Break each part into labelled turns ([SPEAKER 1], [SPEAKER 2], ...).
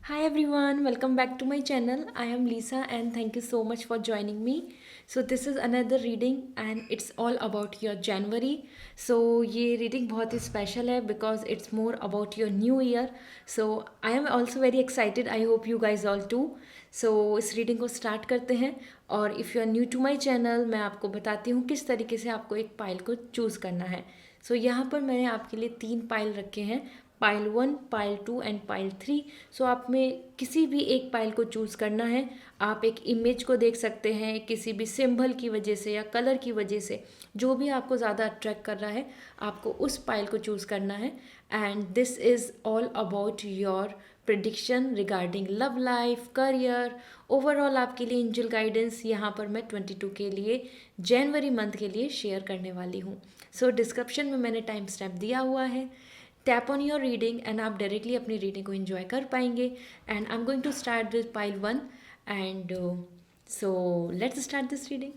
[SPEAKER 1] Hi everyone, welcome back to my channel. I am Lisa and thank you so much for joining me. So this is another reading and it's all about your January. So ये reading बहुत ही special है because it's more about your new year. So I am also very excited. I hope you guys all too. So इस reading को start करते हैं और if you are new to my channel मैं आपको बताती हूँ किस तरीके से आपको एक पाइल को चूज़ करना है. सो यहाँ पर मैंने आपके लिए 3 पाइल रखे हैं, पाइल 1, पाइल 2 एंड पाइल 3. सो आप में किसी भी एक पाइल को चूज़ करना है. आप एक इमेज को देख सकते हैं, किसी भी सिंबल की वजह से या कलर की वजह से जो भी आपको ज़्यादा अट्रैक्ट कर रहा है आपको उस पाइल को चूज़ करना है. And this is all about your prediction regarding love life, career, overall आपके लिए एंजल गाइडेंस यहाँ पर मैं 22 के लिए जनवरी मंथ के लिए शेयर करने वाली हूँ. सो डिस्क्रिप्शन में मैंने टाइम स्टैम्प दिया हुआ है. Tap on your reading and आप डायरेक्टली अपनी रीडिंग को एंजॉय कर पाएंगे. And I am going to start with pile 1 and so let's start this reading.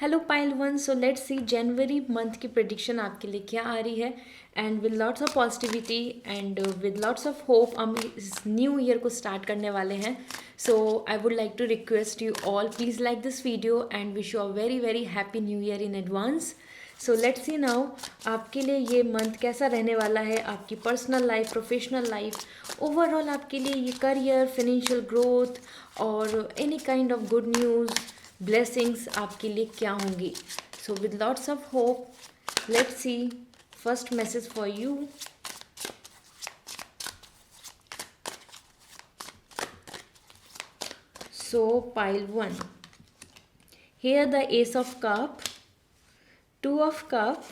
[SPEAKER 1] Hello pile 1, so let's see January month की prediction आपके लिए क्या आ रही है. And with lots of positivity and with lots of hope हम इस new year को स्टार्ट करने वाले हैं. So I would like to request you all, please like this video and wish you a very very happy new year in advance. So let's see now आपके लिए ये month कैसा रहने वाला है. आपकी personal life, professional life, overall आपके लिए ये करियर, फाइनेंशियल ग्रोथ और any kind of good news, blessings आपके लिए क्या होंगी. So with lots of hope let's see first message for you. So pile 1, here the ace of cup, 2 of cup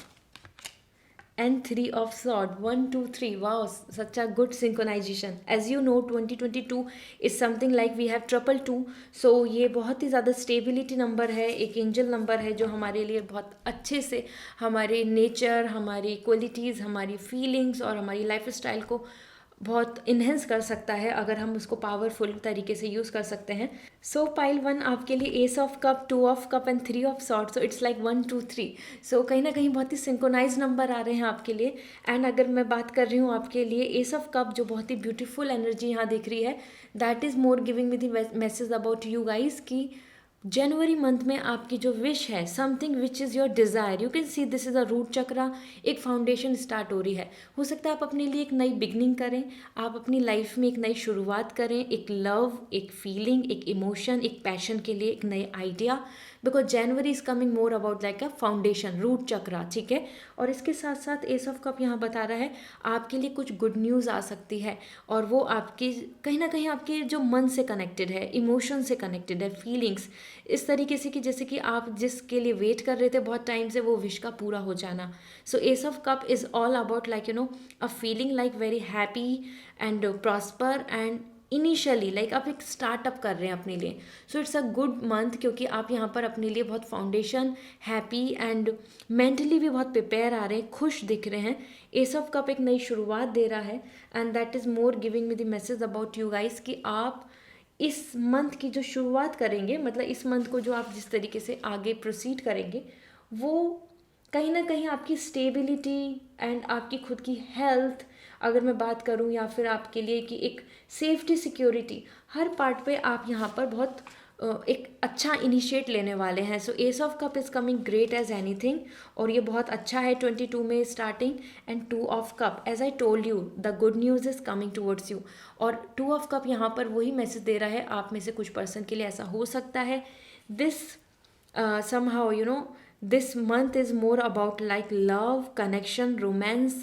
[SPEAKER 1] and 3 of sword. 1 2 3, wow, such a good synchronization. As you know 2022 is something like we have triple 2. So ये बहुत ही ज़्यादा stability number है, एक angel number है जो हमारे लिए बहुत अच्छे से हमारे नेचर, हमारी क्वालिटीज़, हमारी फीलिंग्स और हमारी लाइफ स्टाइल को बहुत इन्हेंस कर सकता है अगर हम उसको पावरफुल तरीके से यूज़ कर सकते हैं. सो पाइल 1 आपके लिए S of cup, 2 of cup and 3 of sword. So it's like 1 2 3. सो कहीं ना कहीं बहुत ही सिंक्रोनाइज नंबर आ रहे हैं आपके लिए. एंड अगर मैं बात कर रही हूँ आपके लिए एस ऑफ कप, जो बहुत ही ब्यूटीफुल एनर्जी यहाँ दिख रही है, that is more giving me the message about you guys कि जनवरी मंथ में आपकी जो विश है, something which is your desire, you can see this is a root chakra. एक फाउंडेशन स्टार्ट हो रही है. हो सकता है आप अपने लिए एक नई बिगनिंग करें, आप अपनी लाइफ में एक नई शुरुआत करें, एक लव, एक फीलिंग, एक इमोशन, एक पैशन के लिए एक नए idea. Because January is coming more about like a foundation, root chakra, ठीक है. और इसके साथ साथ एस ऑफ कप यहाँ बता रहा है आपके लिए कुछ गुड न्यूज़ आ सकती है और वो आपकी कहीं ना कहीं आपके जो मन से कनेक्टेड है, इमोशन से कनेक्टेड है, फीलिंग्स इस तरीके से कि जैसे कि आप जिसके लिए वेट कर रहे थे बहुत टाइम से, वो विश का पूरा हो जाना. So ace of cup is all about like a feeling like very happy and prosper and initially like आप एक स्टार्टअप कर रहे हैं अपने लिए. So it's a good month क्योंकि आप यहाँ पर अपने लिए बहुत फाउंडेशन, हैप्पी एंड मेंटली भी बहुत प्रिपेयर आ रहे हैं, खुश दिख रहे हैं. एस ऑफ कप एक नई शुरुआत दे रहा है and that is more giving me the message about you guys कि आप इस मंथ की जो शुरुआत करेंगे, मतलब इस मंथ को जो आप जिस तरीके से आगे प्रोसीड करेंगे, वो कहीं ना कहीं आपकी स्टेबिलिटी एंड आपकी खुद की हेल्थ, अगर मैं बात करूं, या फिर आपके लिए कि एक सेफ्टी, सिक्योरिटी, हर पार्ट पे आप यहाँ पर बहुत एक अच्छा इनिशिएट लेने वाले हैं. So ace of cup is coming great as anything और ये बहुत अच्छा है 22 में starting. And 2 of cup, as I told you, the good news is coming towards you. और 2 ऑफ कप यहाँ पर वही मैसेज दे रहा है, आप में से कुछ पर्सन के लिए ऐसा हो सकता है. This somehow this month is more about like love, connection, romance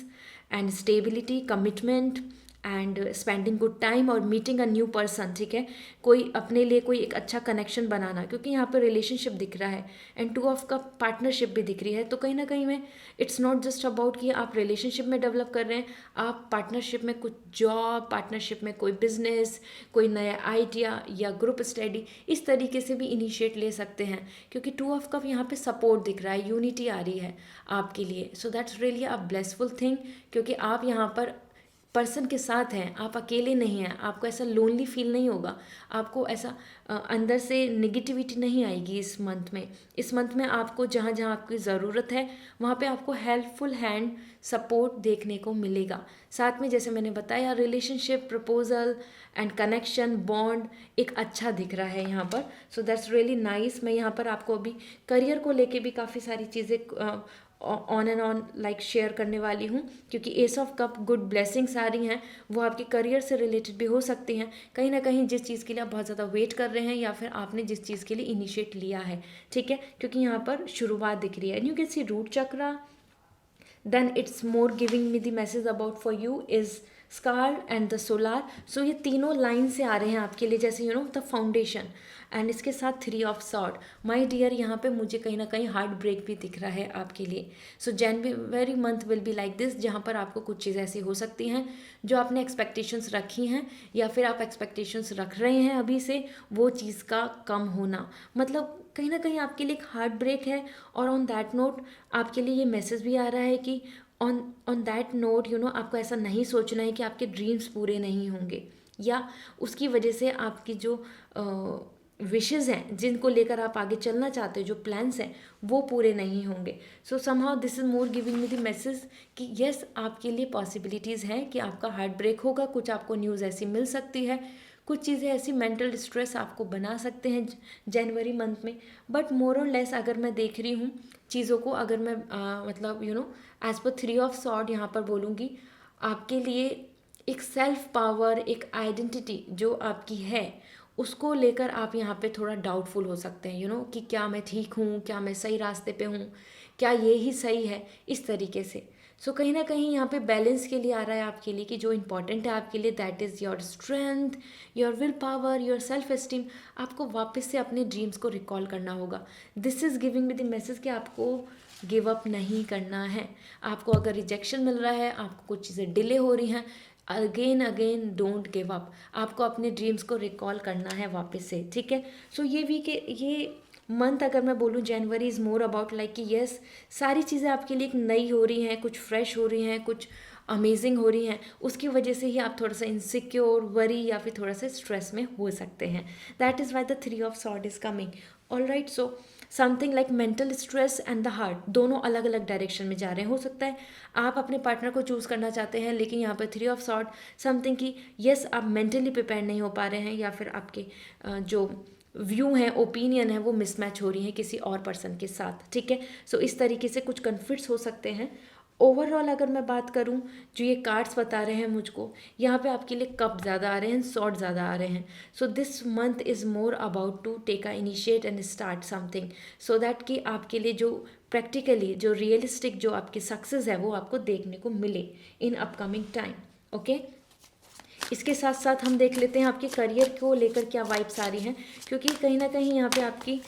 [SPEAKER 1] and stability, commitment and spending good time और मीटिंग अ न्यू पर्सन, ठीक है. कोई अपने लिए कोई एक अच्छा कनेक्शन बनाना, क्योंकि यहाँ पर रिलेशनशिप दिख रहा है एंड 2 ऑफ का पार्टनरशिप भी दिख रही है. तो कहीं ना कहीं में इट्स नॉट जस्ट अबाउट कि आप रिलेशनशिप में डेवलप कर रहे हैं, आप पार्टनरशिप में कुछ जॉब, पार्टनरशिप में कोई बिजनेस, कोई नया आइडिया या ग्रुप स्टडी, इस तरीके से भी इनिशिएट ले सकते हैं. क्योंकि 2 ऑफ कप यहाँ पे सपोर्ट दिख रहा है, यूनिटी आ रही है आपके लिए. सो that's really a blessful thing क्योंकि आप यहाँ पर पर्सन के साथ हैं, आप अकेले नहीं हैं, आपको ऐसा लोनली फील नहीं होगा, आपको ऐसा अंदर से निगेटिविटी नहीं आएगी इस मंथ में। इस मंथ में आपको जहाँ जहाँ आपकी ज़रूरत है वहाँ पे आपको हेल्पफुल हैंड सपोर्ट देखने को मिलेगा। साथ में जैसे मैंने बताया relationship, proposal and connection, bond एक अच्छा दिख रहा है यहाँ पर। सो दैट्स रियली नाइस। मैं यहाँ पर आपको अभी करियर को लेके भी काफ़ी सारी चीज़ें on and on like share करने वाली हूँ, क्योंकि ace of cup good blessings आ रही हैं, वो आपके करियर से रिलेटेड भी हो सकती हैं। कहीं ना कहीं जिस चीज़ के लिए आप बहुत ज़्यादा वेट कर रहे हैं या फिर आपने जिस चीज़ के लिए इनिशिएट लिया है, ठीक है, क्योंकि यहाँ पर शुरुआत दिख रही है। And you can see root chakra, then it's more giving me the message about for you is scar and the solar. so ये तीनों लाइन से आ रहे हैं आपके लिए, जैसे द फाउंडेशन एंड इसके साथ 3 ऑफ सॉर्ड। माय डियर यहाँ पे मुझे कहीं ना कहीं हार्ट ब्रेक भी दिख रहा है आपके लिए। So January month will be like this, जहाँ पर आपको कुछ चीज़ ऐसी हो सकती हैं जो आपने एक्सपेक्टेशंस रखी हैं या फिर आप एक्सपेक्टेशंस रख रहे हैं अभी से, वो चीज़ का कम होना, मतलब कहीं ना कहीं आपके लिए एक हार्ट ब्रेक है। और ऑन दैट नोट आपके लिए ये मैसेज भी आ रहा है कि ऑन दैट नोट आपको ऐसा नहीं सोचना है कि आपके ड्रीम्स पूरे नहीं होंगे या उसकी वजह से आपकी जो विशेज़ हैं जिनको लेकर आप आगे चलना चाहते हो, जो प्लान्स हैं वो पूरे नहीं होंगे। सो somehow this is more giving me the message कि येस आपके लिए पॉसिबिलिटीज़ हैं कि आपका हार्ट ब्रेक होगा, कुछ आपको न्यूज़ ऐसी मिल सकती है, कुछ चीज़ें ऐसी मेंटल स्ट्रेस आपको बना सकते हैं जनवरी मंथ में। बट मोर और लेस अगर मैं देख रही हूँ चीज़ों को, अगर मैं मतलब एज पर 3 ऑफ सॉर्ड यहाँ पर बोलूँगी, आपके लिए एक सेल्फ पावर, एक आइडेंटिटी जो आपकी है उसको लेकर आप यहाँ पे थोड़ा डाउटफुल हो सकते हैं कि क्या मैं ठीक हूँ, क्या मैं सही रास्ते पे हूँ, क्या ये ही सही है, इस तरीके से। सो कहीं ना कहीं यहाँ पे बैलेंस के लिए आ रहा है आपके लिए कि जो इंपॉर्टेंट है आपके लिए that is your strength, your will power, your self esteem. आपको वापस से अपने ड्रीम्स को रिकॉल करना होगा। This is giving me the message कि आपको गिव अप नहीं करना है। आपको अगर रिजेक्शन मिल रहा है, आपको कुछ चीज़ें डिले हो रही हैं, अगेन डोंट गिव अप। आपको अपने ड्रीम्स को रिकॉल करना है वापस से, ठीक है। सो ये मंथ अगर मैं बोलूँ जनवरी इज़ मोर अबाउट लाइक कि येस सारी चीज़ें आपके लिए एक नई हो रही हैं, कुछ फ्रेश हो रही हैं, कुछ अमेजिंग हो रही हैं, उसकी वजह से ही आप थोड़ा सा इनसिक्योर, वरी या फिर थोड़ा सा स्ट्रेस में हो सकते हैं। That is why the 3 of sword is coming. All right, so something like mental stress and the heart दोनों अलग अलग डायरेक्शन में जा रहे हैं। हो सकता है आप अपने पार्टनर को चूज़ करना चाहते हैं, लेकिन यहाँ पर 3 ऑफ सॉर्ड समथिंग कि येस आप मेंटली प्रिपेयर नहीं हो पा रहे हैं या फिर आपके जो व्यू है, ओपिनियन है, वो मिसमैच हो रही है किसी और पर्सन के साथ, ठीक है। सो इस तरीके से कुछ कन्फ्लिक्ट्स हो सकते हैं। ओवरऑल अगर मैं बात करूं, जो ये कार्ड्स बता रहे हैं मुझको, यहाँ पे आपके लिए कप ज़्यादा आ रहे हैं, सॉर्ड ज़्यादा आ रहे हैं। So this month is more about to take a initiate and start something so that कि आपके लिए जो प्रैक्टिकली, जो रियलिस्टिक, जो आपकी सक्सेस है वो आपको देखने को मिले इन अपकमिंग टाइम, ओके। इसके साथ साथ हम देख लेते हैं आपके करियर को लेकर क्या वाइब्स आ रही हैं, क्योंकि कहीं ना कहीं यहाँ पे आपकी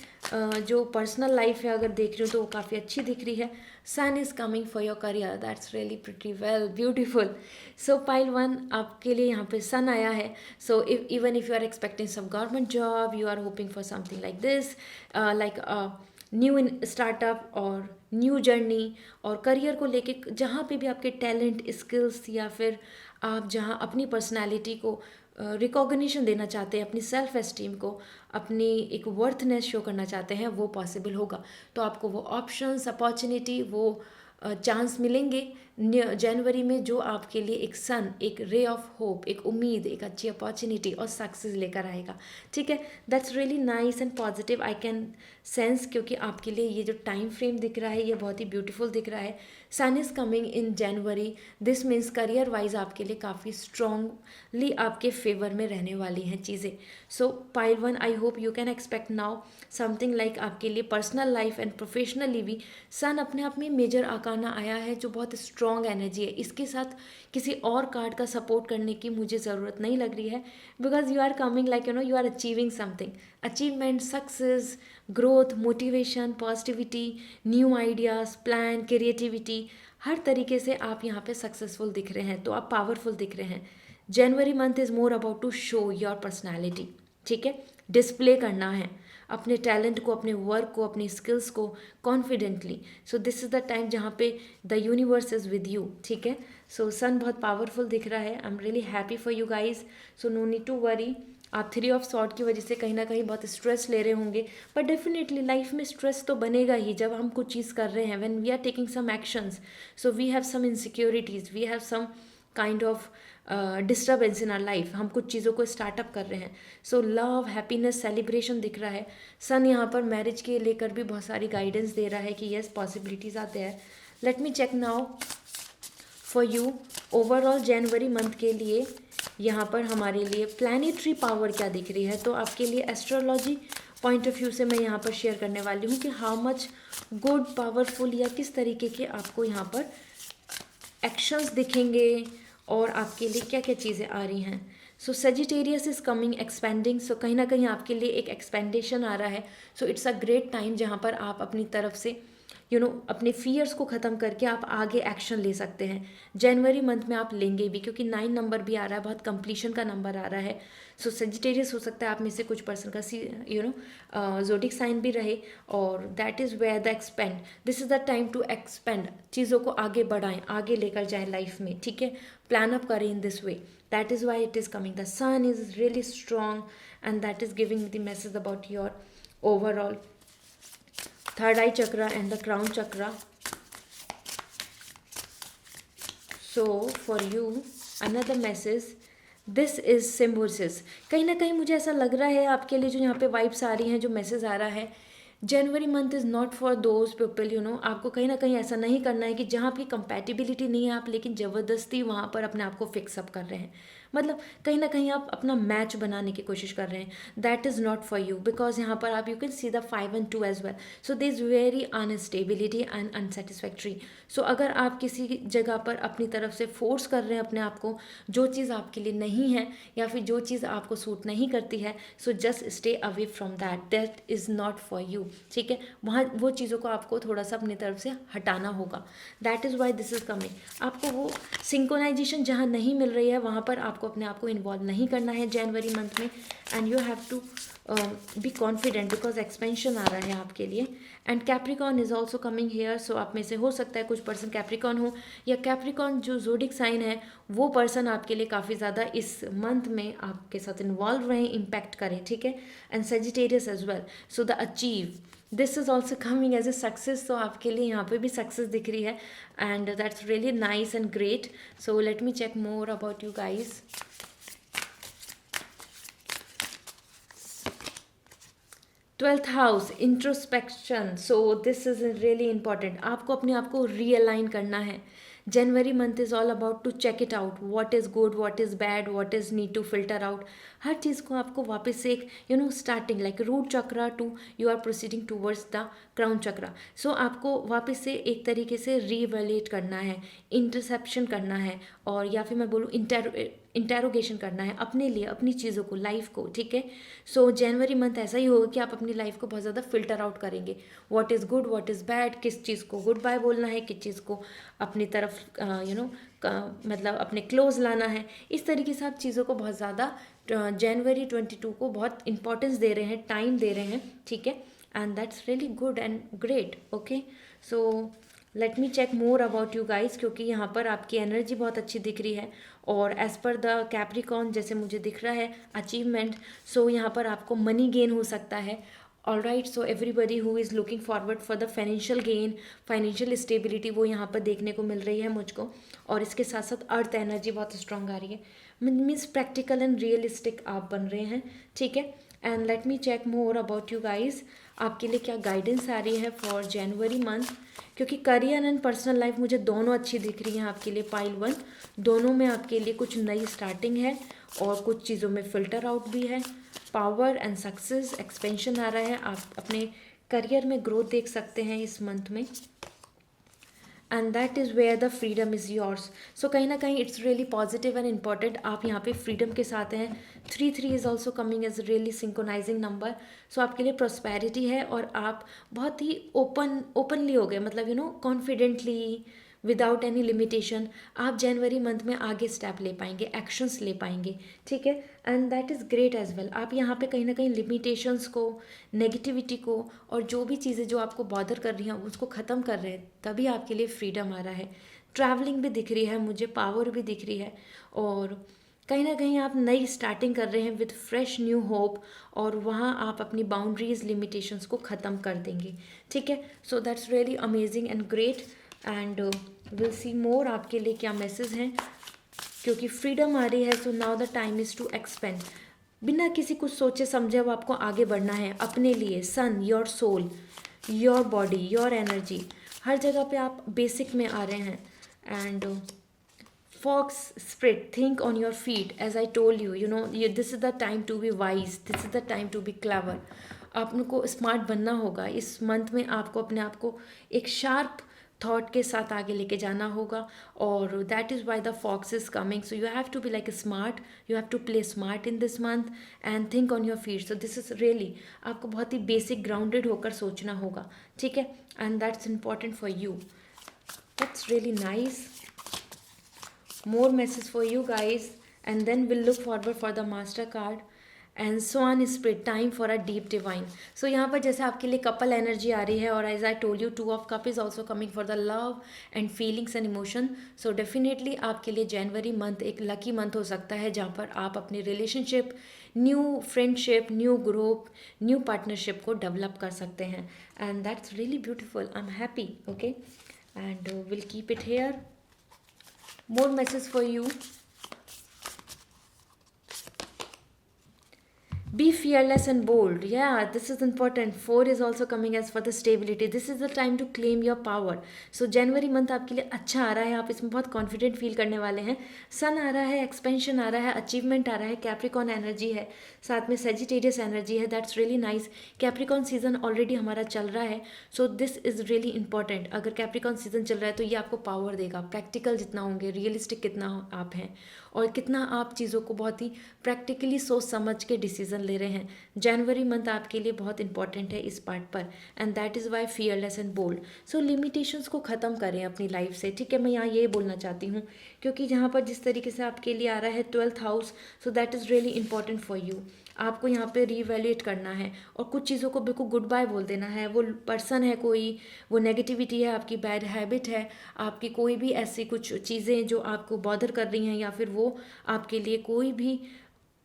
[SPEAKER 1] जो पर्सनल लाइफ है अगर देख रही हूँ तो वो काफ़ी अच्छी दिख रही है। Sun is coming for your career, that's really pretty well, beautiful. So pile 1 आपके लिए यहाँ पे सन आया है। So even if you are expecting some government job, you are hoping for something like this, like new in startup और new journey, और career को लेके जहाँ पे भी आपके टैलेंट, स्किल्स या फिर आप जहाँ अपनी पर्सनालिटी को रिकॉग्निशन देना चाहते हैं, अपनी सेल्फ एस्टीम को, अपनी एक वर्थनेस शो करना चाहते हैं, वो पॉसिबल होगा। तो आपको वो ऑप्शंस, अपॉर्चुनिटी, वो चांस मिलेंगे जनवरी में, जो आपके लिए एक सन, एक रे ऑफ होप, एक उम्मीद, एक अच्छी अपॉर्चुनिटी और सक्सेस लेकर आएगा, ठीक है। That's really nice and positive, I can sense, क्योंकि आपके लिए ये जो टाइम फ्रेम दिख रहा है ये बहुत ही ब्यूटीफुल दिख रहा है। Sun is coming in January, this means career wise आपके लिए काफ़ी स्ट्रांगली आपके फेवर में रहने वाली हैं चीज़ें। सो pile 1 I hope you can expect now something like आपके लिए पर्सनल लाइफ एंड प्रोफेशनली भी सन अपने आप में मेजर आकाना आया है, जो बहुत स्ट्रॉन्ग एनर्जी है। इसके साथ किसी और कार्ड का सपोर्ट करने की मुझे ज़रूरत नहीं लग रही है, because you are coming like you are achieving something, achievement, success, growth, motivation, positivity, new ideas, plan, creativity, हर तरीके से आप यहाँ पे सक्सेसफुल दिख रहे हैं, तो आप पावरफुल दिख रहे हैं। January month is more about to show your personality, ठीक है, डिस्प्ले करना है अपने टैलेंट को, अपने वर्क को, अपनी स्किल्स को confidently. So this is the time जहाँ पे the universe is with you, ठीक है। सो सन बहुत पावरफुल दिख रहा है, I am really happy for you guys, so no need to worry. आप 3 ऑफ सॉर्ड की वजह से कहीं ना कहीं बहुत स्ट्रेस ले रहे होंगे, बट डेफिनेटली लाइफ में स्ट्रेस तो बनेगा ही जब हम कुछ चीज़ कर रहे हैं, when we are taking some actions, so we have some insecurities, we have some kind of disturbance in our life, हम कुछ चीज़ों को स्टार्टअप कर रहे हैं। सो लव, हैप्पीनेस, सेलिब्रेशन दिख रहा है। सन यहाँ पर मैरिज के लेकर भी बहुत सारी गाइडेंस दे रहा है कि येस पॉसिबिलिटीज़ आते हैं। Let me check now for you overall January month के लिए यहाँ पर हमारे लिए प्लानिटरी पावर क्या दिख रही है। तो आपके लिए एस्ट्रोलॉजी पॉइंट ऑफ व्यू से मैं यहाँ पर शेयर करने वाली हूँ कि हाउ मच गुड, पावरफुल या किस तरीके के आपको यहाँ पर एक्शंस दिखेंगे और आपके लिए क्या क्या चीज़ें आ रही हैं। सो सजिटेरियस इज़ कमिंग एक्सपेंडिंग, सो कहीं ना कहीं आपके लिए एक एक्सपेंडेशन आ रहा है। सो इट्स अ ग्रेट टाइम जहाँ पर आप अपनी तरफ से अपने फियर्स को ख़त्म करके आप आगे एक्शन ले सकते हैं। जनवरी मंथ में आप लेंगे भी, क्योंकि 9 नंबर भी आ रहा है, बहुत कंप्लीशन का नंबर आ रहा है। सो सजिटेरियस हो सकता है आप में से कुछ पर्सन का ज़ोडिक साइन भी रहे, और that is where the expand, this is the time to expand, चीज़ों को आगे बढ़ाएं, आगे लेकर जाएं लाइफ में, ठीक है, प्लान अप करें in this way. That is why it is coming, the sun is really strong and that is giving the message about your overall third eye chakra and the crown chakra. So for you another message, this is symbiosis. कहीं ना कहीं मुझे ऐसा लग रहा है आपके लिए जो यहाँ पे वाइब्स आ रही हैं, जो मैसेज आ रहा है, जनवरी month is not for those people आपको कहीं ना कहीं ऐसा नहीं करना है कि जहाँ आपकी कंपैटिबिलिटी नहीं है, आप लेकिन ज़बरदस्ती वहाँ पर अपने आप को फिक्सअप कर रहे हैं, मतलब कहीं ना कहीं आप अपना मैच बनाने की कोशिश कर रहे हैं। That is not for you, because यहाँ पर आप you can see the 5 and 2 as well. So this is very unstability and unsatisfactory. So अगर आप किसी जगह पर अपनी तरफ से फोर्स कर रहे हैं अपने आप को, जो चीज़ आपके लिए नहीं है या फिर जो चीज़ आपको सूट नहीं करती है, so just stay away from that is not for you, ठीक है। वहाँ वो चीज़ों को आपको थोड़ा सा अपनी तरफ से हटाना होगा। That is why this is coming. आपको वो सिंक्रोनाइजेशन जहाँ नहीं मिल रही है वहाँ पर आपको अपने आप को इन्वॉल्व नहीं करना है जनवरी मंथ में, and you have to be confident because expansion आ रहा है आपके लिए। And Capricorn is also coming here, so आप में से हो सकता है कुछ पर्सन कैप्रिकॉन हो, या कैप्रिकॉन जो ज़ोडिक साइन है वो पर्सन आपके लिए काफ़ी ज़्यादा इस मंथ में आपके साथ इन्वॉल्व रहें, इम्पैक्ट करें, ठीक है। And Sagittarius as well, so the achieve, this is also coming as a success, तो आपके लिए यहाँ पे भी सक्सेस दिख रही है, and that's really nice and great. So let me check more about you guys. 12th house, introspection, so this is really important. आपको अपने आप को रीअलाइन करना है। जनवरी month is all about to check it out, what is good, what is bad, what is need to filter out. हर चीज़ को आपको वापस से एक starting like root chakra to you are proceeding towards the crown chakra. सो आपको वापस से एक तरीके से रीवैल्यूएट करना है, इंटरसेप्शन करना है, और या फिर मैं बोलूँ इंटेरोगेशन करना है अपने लिए, अपनी चीज़ों को, लाइफ को, ठीक है। सो जनवरी मंथ ऐसा ही होगा कि आप अपनी लाइफ को बहुत ज़्यादा फिल्टर आउट करेंगे, what is good, what is bad, किस चीज़ को गुड बाय बोलना है, किस चीज़ को अपनी तरफ मतलब अपने क्लोज लाना है। इस तरीके से आप चीज़ों को बहुत ज़्यादा जनवरी 22 को बहुत इंपॉर्टेंस दे रहे हैं, टाइम दे रहे हैं, ठीक है। And that's really good and great, okay. So let me check more about you guys, क्योंकि यहाँ पर आपकी एनर्जी बहुत अच्छी दिख रही है, और एज़ पर द कैप्रिकॉन जैसे मुझे दिख रहा है अचीवमेंट, सो यहाँ पर आपको मनी गेन हो सकता है। All right, so everybody who is looking forward for the financial gain, financial stability, वो यहाँ पर देखने को मिल रही है मुझको। और इसके साथ साथ अर्थ एनर्जी बहुत स्ट्रांग आ रही है, मीन्स प्रैक्टिकल एंड रियलिस्टिक आप बन रहे हैं, ठीक है। And let me check more about you guys, आपके लिए क्या गाइडेंस आ रही है फॉर जनवरी मंथ, क्योंकि करियर एंड पर्सनल लाइफ मुझे दोनों अच्छी दिख रही हैं आपके लिए। पाइल 1 दोनों में आपके लिए कुछ नई स्टार्टिंग है, और कुछ चीज़ों में फ़िल्टर आउट भी है। पावर एंड सक्सेस, एक्सपेंशन आ रहा है, आप अपने करियर में ग्रोथ देख सकते हैं इस मंथ में, and that is where the freedom is yours. So कहीं ना कहीं it's really positive and important, आप यहाँ पे फ्रीडम के साथ हैं। 3 is also coming as really synchronising number, so आपके लिए प्रॉस्पेरिटी है, और आप बहुत ही ओपनली हो गए, मतलब कॉन्फिडेंटली, विदाउट एनी लिमिटेशन आप जनवरी मंथ में आगे स्टेप ले पाएंगे, एक्शंस ले पाएंगे, ठीक है। And that is great as well. आप यहाँ पे कहीं ना कहीं लिमिटेशंस को, नेगेटिविटी को, और जो भी चीज़ें जो आपको बॉदर कर रही हैं उसको ख़त्म कर रहे हैं, तभी आपके लिए फ्रीडम आ रहा है। ट्रैवलिंग भी दिख रही है मुझे, पावर भी दिख रही है, और कहीं ना कहीं आप नई स्टार्टिंग कर रहे हैं विद फ्रेश न्यू होप, और वहाँ आप अपनी बाउंड्रीज लिमिटेशंस को ख़त्म कर देंगे, ठीक है। So that's really amazing and great, and will see more आपके लिए क्या मैसेज हैं, क्योंकि फ्रीडम आ रही है। So now the time is to expand, बिना किसी कुछ सोचे समझे अब आपको आगे बढ़ना है अपने लिए। Sun, your soul, your body, your energy, हर जगह पे आप बेसिक में आ रहे हैं। And fox spirit, think on your feet, as I told you, this is the time to be wise, this is the time to be clever. आपको smart बनना होगा इस मंथ में, आपको अपने आप को एक शार्प थॉट के साथ आगे लेके जाना होगा, और that is why the fox is coming. So you have to be like smart, you have to play smart in this month and think on your feet. So this is really, आपको बहुत ही basic grounded होकर सोचना होगा, ठीक है, and that's important for you. That's really nice. More message for you guys, and then we'll look forward for the master card and swan spirit, time for a deep divine. So यहाँ पर जैसे आपके लिए couple energy आ रही है, और as I told you 2 of cup is also coming for the love and feelings and emotion. So definitely आपके लिए जनवरी मंथ एक लकी मंथ हो सकता है, जहाँ पर आप अपनी relationship, new friendship, new group, new partnership को डेवलप कर सकते हैं, and that's really beautiful. I am happy, okay, and will keep it here. More message for you. Be fearless and bold. Yeah, this is important. 4 is also coming as for the stability. This is the time to claim your power. So January month आपके लिए अच्छा आ रहा है, आप इसमें बहुत confident feel करने वाले हैं। सन आ रहा है, एक्सपेंशन आ रहा है, अचीवमेंट आ रहा है, कैप्रिकॉन एनर्जी है, साथ में सेजिटेरियस एनर्जी है। That's really nice. Capricorn season already हमारा चल रहा है, so this is really important. अगर कैप्रिकॉन सीजन चल रहा है तो ये आपको पावर देगा। प्रैक्टिकल जितना होंगे, रियलिस्टिक कितना आप हैं, और कितना आप चीज़ों को बहुत ही प्रैक्टिकली सोच समझ के डिसीजन ले रहे हैं। जनवरी मंथ आपके लिए बहुत इंपॉर्टेंट है इस पार्ट पर, and that is why fearless and bold. So limitations को ख़त्म करें अपनी लाइफ से, ठीक है। मैं यहाँ ये बोलना चाहती हूँ, क्योंकि जहाँ पर जिस तरीके से आपके लिए आ रहा है 12th house, so that is really important for you. आपको यहाँ पे रीवैल्यूएट करना है, और कुछ चीज़ों को बिल्कुल गुड बाय बोल देना है। वो पर्सन है कोई, वो नेगेटिविटी है, आपकी बैड हैबिट है, आपकी कोई भी ऐसी कुछ चीज़ें जो आपको बॉदर कर रही हैं, या फिर वो आपके लिए कोई भी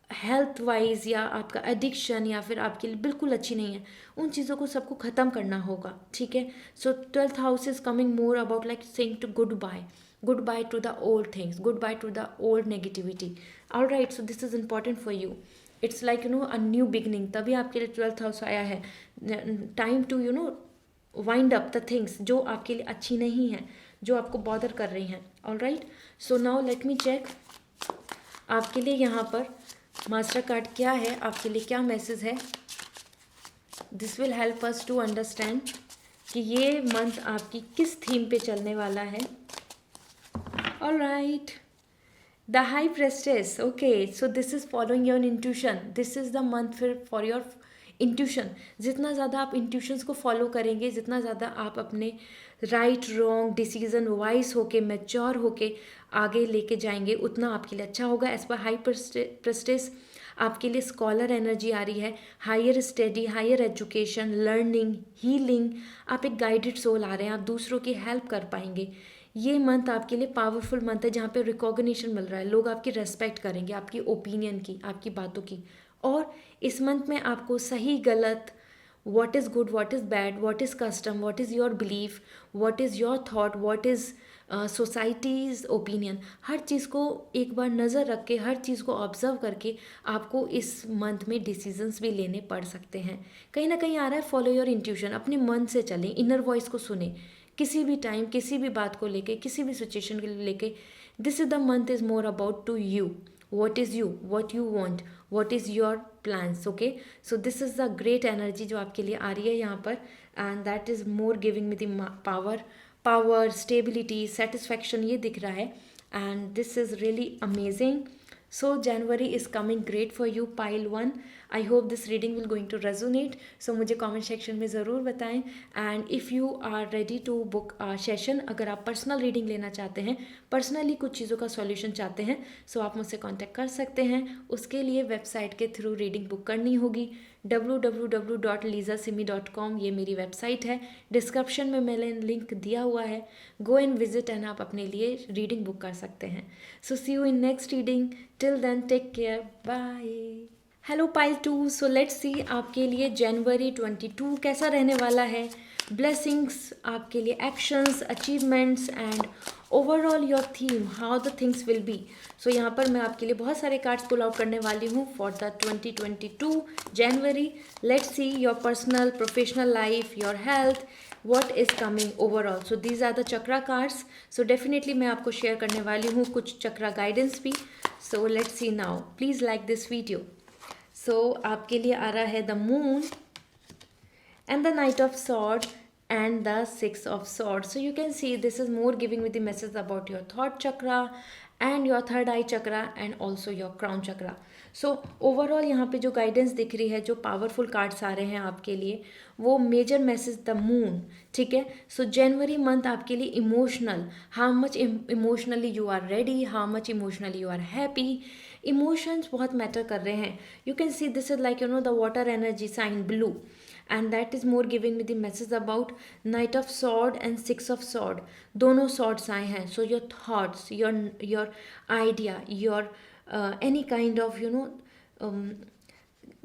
[SPEAKER 1] हेल्थ वाइज या आपका एडिक्शन या फिर आपके लिए बिल्कुल अच्छी नहीं है, उन चीज़ों को सबको ख़त्म करना होगा, ठीक है। So 12th house is coming more about like saying to goodbye to the old things, goodbye to the old negativity. All right, so this is important for you. It's like a new beginning, तभी आपके लिए 12th house आया है। Time to wind up the things जो आपके लिए अच्छी नहीं है, जो आपको बॉदर कर रही हैं। All right, so now let me check आपके लिए यहाँ पर मास्टर कार्ड क्या है, आपके लिए क्या मैसेज है। This will help us to understand कि ये मंथ आपकी किस थीम पे चलने वाला है। All right, the high प्रेस्टेस, okay, so this is following your intuition. This is the month for your intuition. जितना ज़्यादा आप इंट्यूशंस को फॉलो करेंगे, जितना ज़्यादा आप अपने राइट रॉन्ग डिसीजन वाइज होके, मैच्योर होके आगे लेके जाएंगे, उतना आपके लिए अच्छा होगा। एज पर हाई प्रेस्टेस आपके लिए स्कॉलर एनर्जी आ रही है, higher study, higher education, learning, healing. आप एक गाइडेड सोल आ रहे हैं, आप दूसरों की हेल्प कर पाएंगे। ये मंथ आपके लिए पावरफुल मंथ है, जहाँ पे रिकॉग्निशन मिल रहा है, लोग आपकी रेस्पेक्ट करेंगे, आपकी ओपिनियन की, आपकी बातों की। और इस मंथ में आपको सही गलत, what is good, what is bad, what is custom, what is your belief, what is your thought, what is society's opinion, हर चीज़ को एक बार नज़र रख के, हर चीज़ को ऑब्जर्व करके आपको इस मंथ में डिसीजंस भी लेने पड़ सकते हैं। कहीं ना कहीं आ रहा है फॉलो योर इंट्यूशन, अपने मन से चलें, इनर वॉइस को सुने, किसी भी टाइम, किसी भी बात को लेके, किसी भी सिचुएशन को लेके। This is the month is more about to you, what is you, what you want, what is your plans, okay? So this is the great energy जो आपके लिए आ रही है यहाँ पर, and that is more giving me the power, stability, satisfaction, ये दिख रहा है, and this is really amazing. So January is coming great for you, pile 1. I hope this reading will going to resonate. So मुझे comment section में ज़रूर बताएं. And if you are ready to book session, अगर आप personal reading लेना चाहते हैं, personally कुछ चीज़ों का सॉल्यूशन चाहते हैं, सो आप मुझसे कांटेक्ट कर सकते हैं. उसके लिए वेबसाइट के थ्रू रीडिंग बुक करनी होगी. www.lizasimi.com ये मेरी वेबसाइट है. डिस्क्रिप्शन में मैंने लिंक दिया हुआ है. गो एंड विजिट एंड आप अपने लिए रीडिंग बुक कर सकते हैं. So see you in next reading. Till then take care. Bye. Hello pile 2. So let's see आपके लिए जनवरी 22 कैसा रहने वाला है. ब्लेसिंग्स आपके लिए, actions, achievements and overall your theme, how the things will be. So यहाँ पर मैं आपके लिए बहुत सारे कार्ड्स पुल आउट करने वाली हूँ for the 2022 January. Let's see your personal, professional life, your health, what is coming overall. So these are the chakra cards. So definitely मैं आपको शेयर करने वाली हूँ कुछ चक्रा गाइडेंस भी. So let's see now. Please like this video. So आपके लिए आ रहा है the moon and the knight of sword and the six of swords. So you can see this is more giving me the message about your third chakra and your third eye chakra and also your crown chakra. So overall यहाँ पे जो guidance दिख रही है, जो powerful cards आ रहे हैं आपके लिए, वो मेजर मैसेज द मून. ठीक है. सो जनवरी मंथ आपके लिए emotional, how much emotionally you are ready, how much emotionally you are happy. Emotions बहुत मैटर कर रहे हैं. You can see this is like the water energy sign blue, and that is more giving me the message about knight of sword and six of sword. दोनों swords आए हैं. So your thoughts, your idea, your any kind of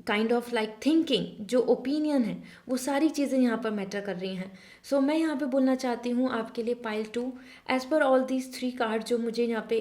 [SPEAKER 1] kind of like thinking, जो opinion है, वो सारी चीज़ें यहाँ पर मैटर कर रही हैं. सो मैं यहाँ पे बोलना चाहती हूँ आपके लिए pile 2, as per all these 3 card जो मुझे यहाँ पे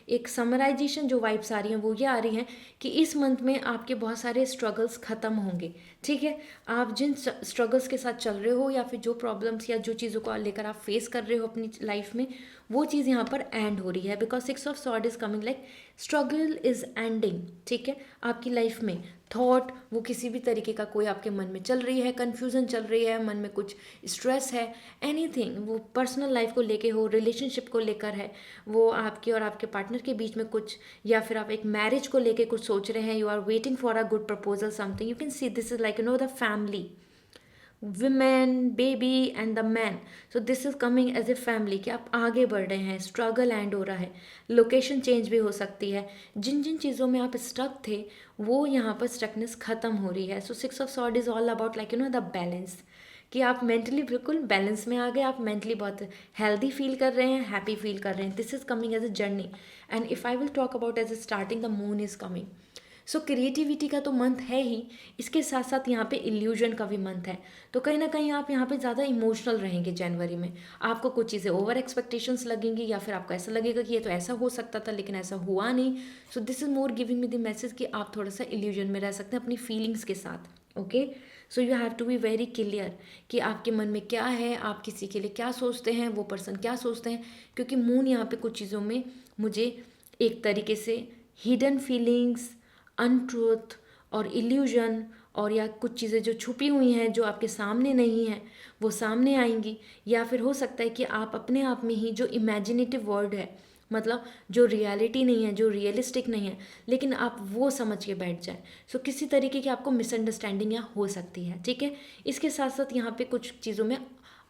[SPEAKER 1] एक समराइजेशन जो वाइब्स आ रही हैं वो ये आ रही हैं कि इस मंथ में आपके बहुत सारे स्ट्रगल्स ख़त्म होंगे. ठीक है. आप जिन स्ट्रगल्स के साथ चल रहे हो या फिर जो प्रॉब्लम्स या जो चीज़ों को लेकर आप फेस कर रहे हो अपनी लाइफ में, वो चीज़ यहाँ पर एंड हो रही है. Because 6 of sword is coming like struggle is ending. ठीक है. आपकी लाइफ में थॉट, वो किसी भी तरीके का कोई आपके मन में चल रही है, कन्फ्यूज़न चल रही है, मन में कुछ स्ट्रेस है, एनीथिंग, वो पर्सनल लाइफ को लेके हो, रिलेशनशिप को लेकर है, वो आपके और आपके पार्टनर के बीच में कुछ, या फिर आप एक मैरिज को लेके कुछ सोच रहे हैं, you are waiting for a good proposal something. You can see this is like the family, women, baby and the man. So this is coming as a family कि आप आगे बढ़ रहे हैं, स्ट्रगल एंड हो रहा है, लोकेशन चेंज भी हो सकती है. जिन जिन चीज़ों में आप स्टक थे वो यहाँ पर स्टकनेस ख़त्म हो रही है. सो 6 of sword is all about like the balance, कि आप मेंटली बिल्कुल बैलेंस में आ गए, आप मेंटली बहुत हेल्दी फील कर रहे हैं, हैप्पी फील कर रहे हैं. This is coming as a journey. And if I will talk about as a starting, the moon is coming. So creativity का तो मंथ है ही, इसके साथ साथ यहाँ पे इल्यूजन का भी मंथ है. तो कहीं ना कहीं आप यहाँ पे ज़्यादा इमोशनल रहेंगे जनवरी में. आपको कुछ चीज़ें ओवर एक्सपेक्टेशंस लगेंगी, या फिर आपको ऐसा लगेगा कि ये तो ऐसा हो सकता था लेकिन ऐसा हुआ नहीं. सो this is more giving me the message कि आप थोड़ा सा इल्यूजन में रह सकते हैं अपनी फीलिंग्स के साथ. Okay. So you have to be very clear कि आपके मन में क्या है, आप किसी के लिए क्या सोचते हैं, वो पर्सन क्या सोचते हैं. क्योंकि मून यहाँ पे कुछ चीज़ों में मुझे एक तरीके से हिडन फीलिंग्स, अनट्रूथ और इल्यूजन, और या कुछ चीज़ें जो छुपी हुई हैं, जो आपके सामने नहीं हैं, वो सामने आएंगी. या फिर हो सकता है कि आप अपने आप में ही जो इमेजिनेटिव वर्ड है, मतलब जो रियलिटी नहीं है, जो रियलिस्टिक नहीं है, लेकिन आप वो समझ के बैठ जाए. सो किसी तरीके की आपको मिसअंडरस्टैंडिंग यहाँ हो सकती है. ठीक है. इसके साथ साथ यहाँ पे कुछ चीज़ों में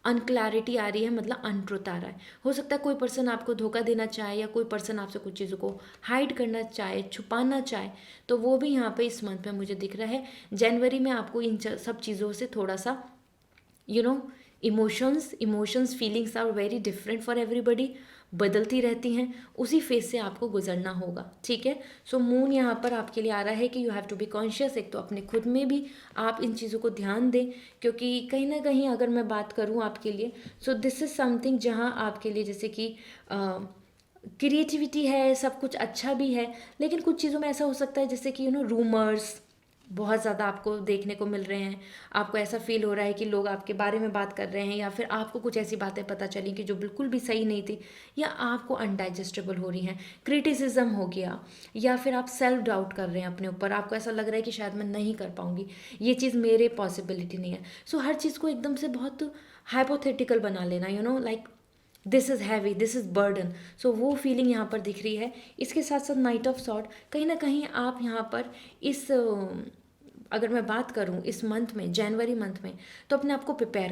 [SPEAKER 1] अनक्लैरिटी आ रही है, मतलब अनट्रुथ आ रहा है. हो सकता है कोई पर्सन आपको धोखा देना चाहे, या कोई पर्सन आपसे कुछ चीज़ों को हाइड करना चाहे, छुपाना चाहे, तो वो भी यहाँ पे इस मंथ में मुझे दिख रहा है. जनवरी में आपको इन सब चीज़ों से थोड़ा सा emotions feelings are very different for everybody, बदलती रहती हैं. उसी फेज से आपको गुजरना होगा. ठीक है. सो मून यहाँ पर आपके लिए आ रहा है कि you have to be conscious. एक तो अपने खुद में भी आप इन चीज़ों को ध्यान दें, क्योंकि कहीं ना कहीं अगर मैं बात करूँ आपके लिए, सो दिस इज़ समथिंग जहाँ आपके लिए जैसे कि क्रिएटिविटी है, सब कुछ अच्छा भी है, लेकिन कुछ चीज़ों में ऐसा हो सकता है जैसे कि रूमर्स बहुत ज़्यादा आपको देखने को मिल रहे हैं. आपको ऐसा फील हो रहा है कि लोग आपके बारे में बात कर रहे हैं, या फिर आपको कुछ ऐसी बातें पता चली कि जो बिल्कुल भी सही नहीं थी, या आपको अनडाइजेस्टेबल हो रही हैं. क्रिटिसिज्म हो गया, या फिर आप सेल्फ डाउट कर रहे हैं अपने ऊपर. आपको ऐसा लग रहा है कि शायद मैं नहीं कर पाऊंगी, ये चीज़ मेरे पॉसिबिलिटी नहीं है. सो हर चीज़ को एकदम से बहुत हाइपोथेटिकल बना लेना, like this is heavy, this is burden. So वो फीलिंग यहाँ पर दिख रही है. इसके साथ साथ नाइट ऑफ सॉर्ड, कहीं ना कहीं आप यहाँ पर इस अगर मैं बात करूँ इस मंथ में, जनवरी मंथ में, तो अपने आप को प्रिपेयर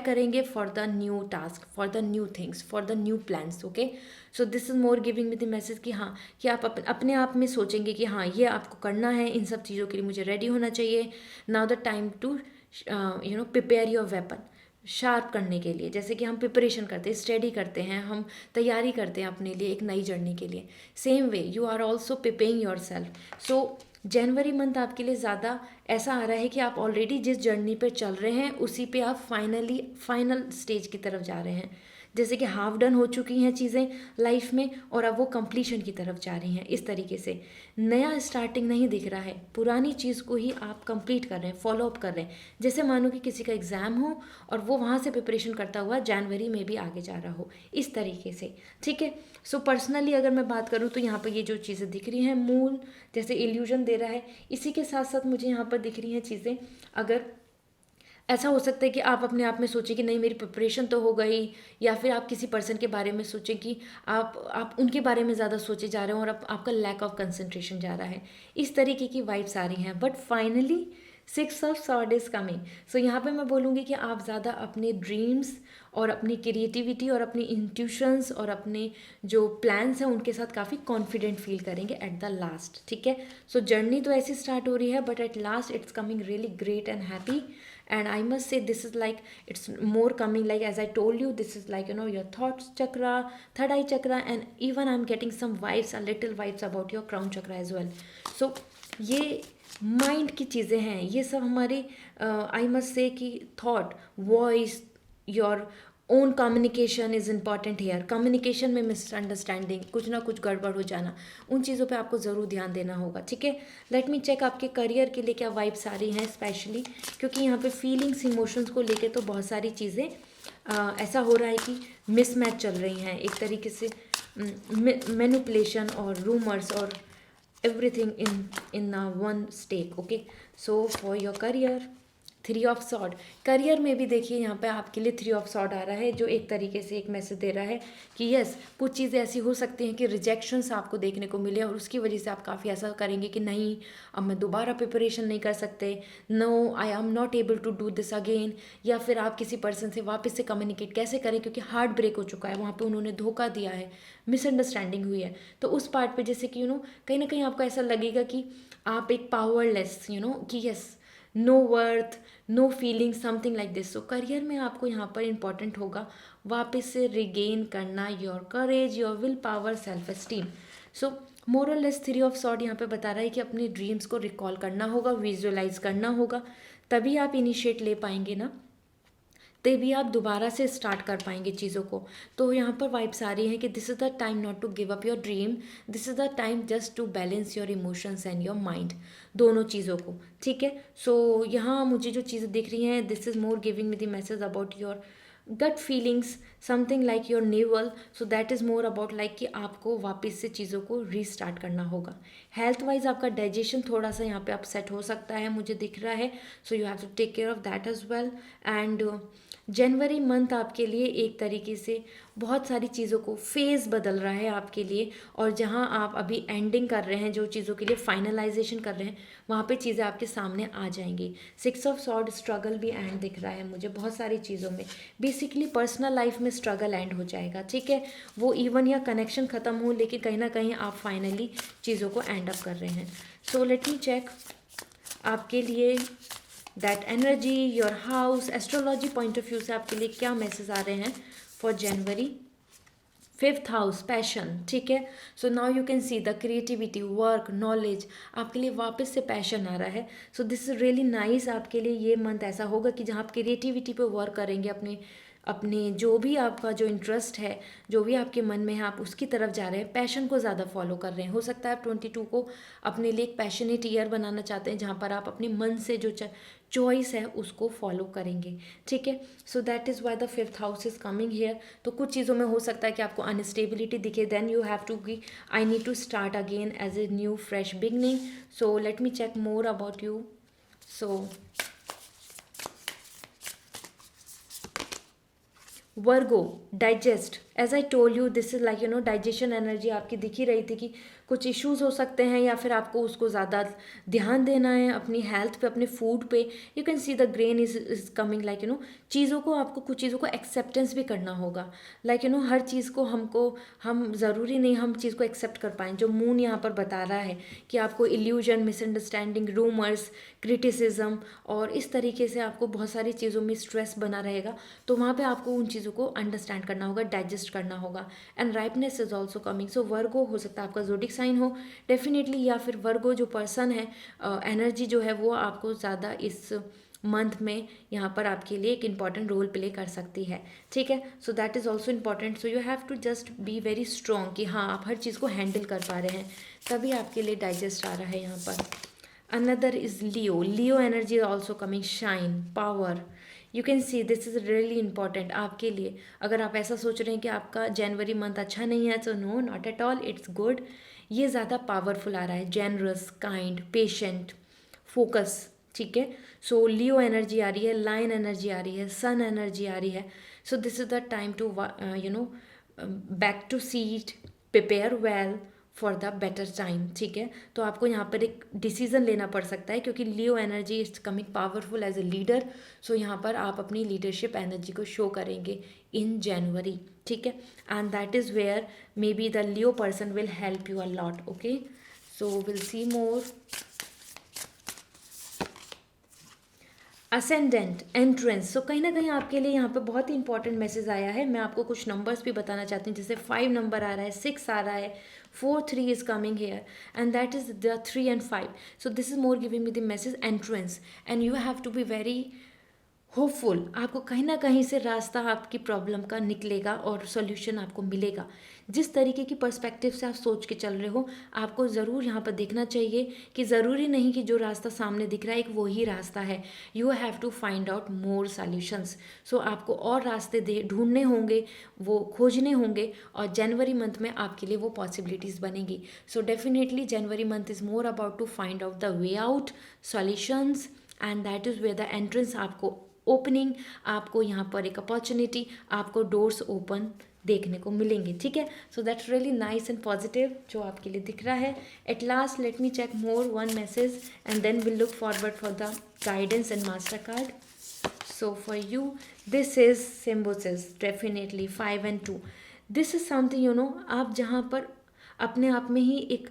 [SPEAKER 1] करेंगे for the new task, for the new things, for the new plans, okay. So this is more giving me the message कि हाँ, कि आप अपने आप में सोचेंगे कि हाँ ये आपको करना है, इन सब चीज़ों के लिए मुझे रेडी होना चाहिए। Now the time to prepare your weapon, sharp करने के लिए। जैसे कि हम प्रिपरेशन करते हैं, स्टडी करते हैं, हम तैयारी करते हैं अपने लिए एक नई जर्नी के लिए, same way you are also preparing yourself. So January month आपके लिए ज़्यादा ऐसा आ रहा है कि आप ऑलरेडी जिस जर्नी पे चल रहे हैं उसी पे आप फाइनल स्टेज की तरफ जा रहे हैं। जैसे कि हाफ डन हो चुकी हैं चीज़ें लाइफ में और अब वो कंप्लीशन की तरफ जा रही हैं। इस तरीके से नया स्टार्टिंग नहीं दिख रहा है, पुरानी चीज़ को ही आप कंप्लीट कर रहे हैं, फॉलो अप कर रहे हैं। जैसे मानो कि किसी का एग्ज़ाम हो और वो वहाँ से प्रिपरेशन करता हुआ जनवरी में भी आगे जा रहा हो, इस तरीके से, ठीक है। सो पर्सनली अगर मैं बात करूँ तो यहाँ पर ये जो चीज़ें दिख रही हैं, मून जैसे इल्यूजन दे रहा है, इसी के साथ साथ मुझे यहाँ पर दिख रही हैं चीज़ें। अगर ऐसा हो सकता है कि आप अपने आप में सोचें कि नहीं मेरी प्रिपरेशन तो हो गई, या फिर आप किसी पर्सन के बारे में सोचें कि आप उनके बारे में ज़्यादा सोचे जा रहे हो और आपका लैक ऑफ कंसंट्रेशन जा रहा है। इस तरीके की वाइब्स आ रही हैं। But finally 6 of sword is coming. So यहाँ पे मैं बोलूँगी कि आप ज़्यादा अपने ड्रीम्स और अपनी क्रिएटिविटी और अपनी इंट्यूशंस और अपने जो प्लान्स हैं उनके साथ काफ़ी कॉन्फिडेंट फील करेंगे एट द लास्ट, ठीक है। सो जर्नी तो ऐसी स्टार्ट हो रही है, but at last it's coming really great and happy. And I must say this is like, it's more coming like, as I told you, this is like, your thoughts chakra, third eye chakra, and even I'm getting some vibes, a little vibes about your crown chakra as well. So ये mind की चीज़ें हैं, ये सब हमारे I must say कि thought, voice, your own communication is important hair. Communication में misunderstanding, कुछ ना कुछ गड़बड़ हो जाना, उन चीज़ों पे आपको ज़रूर ध्यान देना होगा, ठीक है। लेट मी चेक आपके करियर के लिए क्या वाइब्स आ रही हैं स्पेशली, क्योंकि यहाँ पे फीलिंग्स, इमोशंस को लेके तो बहुत सारी चीज़ें ऐसा हो रहा है कि मिसमैच चल रही हैं एक तरीके से, मैनिपुलेशन और रूमर्स और everything in one stake, okay। So for your career, 3 of sword, career में भी देखिए यहाँ पे आपके लिए 3 ऑफ सॉर्ड आ रहा है, जो एक तरीके से एक मैसेज दे रहा है कि यस, कुछ चीज़ें ऐसी हो सकती हैं कि रिजेक्शंस आपको देखने को मिले और उसकी वजह से आप काफ़ी ऐसा करेंगे कि नहीं अब मैं दोबारा प्रिपरेशन नहीं कर सकते, no I am not able to do this again. या फिर आप किसी पर्सन से वापस से कम्युनिकेट कैसे करें, क्योंकि हार्ट ब्रेक हो चुका है, वहाँ पे उन्होंने धोखा दिया है, मिसअंडरस्टैंडिंग हुई है। तो उस पार्ट पे जैसे कि कहीं ना कहीं आपको ऐसा लगेगा कि आप एक पावरलेस, कि yes, no worth, no feeling, something like this. So career में आपको यहाँ पर इंपॉर्टेंट होगा वापस से रिगेन करना your courage, your will power, self esteem. So moral less 3 of sword यहाँ पे बता रहा है कि अपने ड्रीम्स को रिकॉल करना होगा, विजुअलाइज करना होगा, तभी आप इनिशिएट ले पाएंगे ना, तभी आप दोबारा से स्टार्ट कर पाएंगे चीज़ों को। तो यहाँ पर वाइब्स आ रही हैं कि this is the time not to give up your dream, this is the time just to balance your emotions and your mind, दोनों चीज़ों को, ठीक है। सो यहाँ मुझे जो चीज़ें दिख रही हैं, this is more giving me the message about your gut feelings, something like your navel. So that is more about like कि आपको वापस से चीज़ों को रीस्टार्ट करना होगा। हेल्थ वाइज आपका डाइजेशन थोड़ा सा यहाँ पे अपसेट हो सकता है, मुझे दिख रहा है। So you have to take care of that as well. And January month आपके लिए एक तरीके से बहुत सारी चीज़ों को फेज़ बदल रहा है आपके लिए, और जहां आप अभी एंडिंग कर रहे हैं, जो चीज़ों के लिए फाइनलाइजेशन कर रहे हैं, वहां पे चीज़ें आपके सामने आ जाएंगी। 6 ऑफ सॉर्ड, स्ट्रगल भी एंड दिख रहा है मुझे बहुत सारी चीज़ों में। बेसिकली पर्सनल लाइफ में स्ट्रगल एंड हो जाएगा, ठीक है। वो इवन या कनेक्शन ख़त्म हो, लेकिन कहीं ना कहीं आप फाइनली चीज़ों को एंड अप कर रहे हैं। सो लेट मी चेक आपके लिए that energy, your house, astrology point of view से आपके लिए क्या मैसेज आ रहे हैं for January. 5th house, passion, ठीक है। So now you can see the creativity, work, knowledge, आपके लिए वापस से पैशन आ रहा है। So this is really nice. आपके लिए ये मंथ ऐसा होगा कि जहाँ आप क्रिएटिविटी पे वर्क करेंगे, अपने जो भी आपका जो इंटरेस्ट है, जो भी आपके मन में है, आप उसकी तरफ जा रहे हैं, पैशन को ज़्यादा फॉलो कर रहे हैं। हो सकता है आप 22 को अपने लिए एक पैशनेट ईयर बनाना चाहते हैं, जहाँ पर आप अपने मन से जो चॉइस है उसको फॉलो करेंगे, ठीक है। So that is why the 5th house is coming here. तो कुछ चीज़ों में हो सकता है कि आपको अनस्टेबिलिटी दिखे, देन यू हैव टू की I need to start again as a new fresh beginning. So let me check more about you. So Virgo, digest, as I told you this is like digestion energy आपकी दिख ही रही थी कि कुछ issues हो सकते हैं, या फिर आपको उसको ज़्यादा ध्यान देना है अपनी हेल्थ पे, अपने फूड पे. You can see the grain is coming, like चीज़ों को, आपको कुछ चीज़ों को एक्सेप्टेंस भी करना होगा. लाइक हर चीज़ को हम ज़रूरी नहीं हम चीज़ को एक्सेप्ट कर पाएँ. जो मून यहाँ पर बता रहा है कि आपको इल्यूजन, मिसअंडरस्टैंडिंग, रूमर्स, क्रिटिसिज्म और इस तरीके से आपको बहुत सारी चीज़ों में स्ट्रेस बना रहेगा. तो वहाँ पे आपको उन चीज़ों को अंडरस्टैंड करना होगा, डाइजेस्ट करना होगा. And ripeness is also coming. So Virgo हो सकता है आपका जोडिक साइन हो डेफिनेटली, या फिर वर्गो जो पर्सन है, एनर्जी जो है वो आपको ज़्यादा इस मंथ में यहाँ पर आपके लिए एक इम्पॉर्टेंट रोल प्ले कर सकती है. ठीक है, so that is also important. So you have to just be very strong कि हाँ आप हर चीज़ को हैंडल कर पा रहे हैं, तभी आपके लिए डाइजेस्ट आ रहा है यहाँ पर. Another is Leo. Leo energy also coming, shine, power. You can see this is really important आपके लिए. अगर आप ऐसा सोच रहे हैं कि आपका जनवरी मंथ अच्छा नहीं है, तो no, not at all, it's good. ये ज़्यादा पावरफुल आ रहा है. Generous, kind, patient, focus. ठीक है, सो लियो एनर्जी आ रही है, लाइन एनर्जी आ रही है, सन एनर्जी आ रही है. So this is the time to back to seat, prepare well for the better time. ठीक है, तो आपको यहाँ पर एक डिसीजन लेना पड़ सकता है, क्योंकि Leo energy is coming powerful as a leader. So यहाँ पर आप अपनी लीडरशिप एनर्जी को शो करेंगे इन जनवरी. ठीक है, and that is where may B the Leo person will help you a lot. Okay, so will see more. Ascendant, entrance. So कहीं ना कहीं आपके लिए यहाँ पे बहुत ही इंपॉर्टेंट मैसेज आया है. मैं आपको कुछ नंबर्स भी बताना चाहती हूँ, जैसे 5 नंबर आ रहा है, 6 आ रहा है, 4, 3 is coming here, and that is the 3 and 5. So this is more giving me the message entrance, and you have to be very hopeful. आपको कहीं ना कहीं से रास्ता आपकी प्रॉब्लम का निकलेगा और सॉल्यूशन आपको मिलेगा. जिस तरीके की पर्सपेक्टिव से आप सोच के चल रहे हो, आपको ज़रूर यहाँ पर देखना चाहिए कि ज़रूरी नहीं कि जो रास्ता सामने दिख रहा है एक वही रास्ता है. You have to find out more solutions. So आपको और रास्ते ढूंढने होंगे, वो खोजने होंगे, और जनवरी मंथ में आपके लिए वो पॉसिबिलिटीज़ बनेगी. So definitely January month is more about to find out the way out, solutions, and that is where the entrance आपको ओपनिंग, आपको यहाँ पर एक अपॉर्चुनिटी, आपको डोर्स ओपन देखने को मिलेंगे. ठीक है, so that's really nice and positive जो आपके लिए दिख रहा है. At last let me check more one message and then will look forward for the guidance and master card. So for you this is symbiosis, definitely 5 and 2. This is something आप जहाँ पर अपने आप में ही एक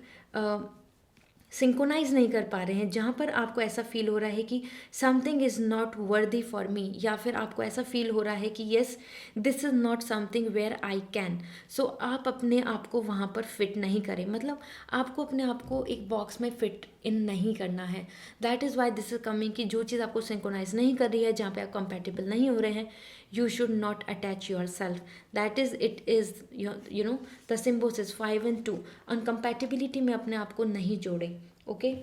[SPEAKER 1] सिंक्रोनाइज नहीं कर पा रहे हैं, जहाँ पर आपको ऐसा फील हो रहा है कि something is not worthy for me, या फिर आपको ऐसा फील हो रहा है कि yes this is not something where I can. So आप अपने आप को वहाँ पर फिट नहीं करें, मतलब आपको अपने आप को एक बॉक्स में फिट इन नहीं करना है. That is why this is coming कि जो चीज़ आपको सिंक्रोनाइज नहीं कर रही है, जहाँ पे आप कंपेटेबल नहीं हो रहे हैं, you should not attach yourself. That is, it is the symbiosis 5 and 2. अनकम्पैटिबिलिटी में अपने आप को नहीं जोड़े. Okay,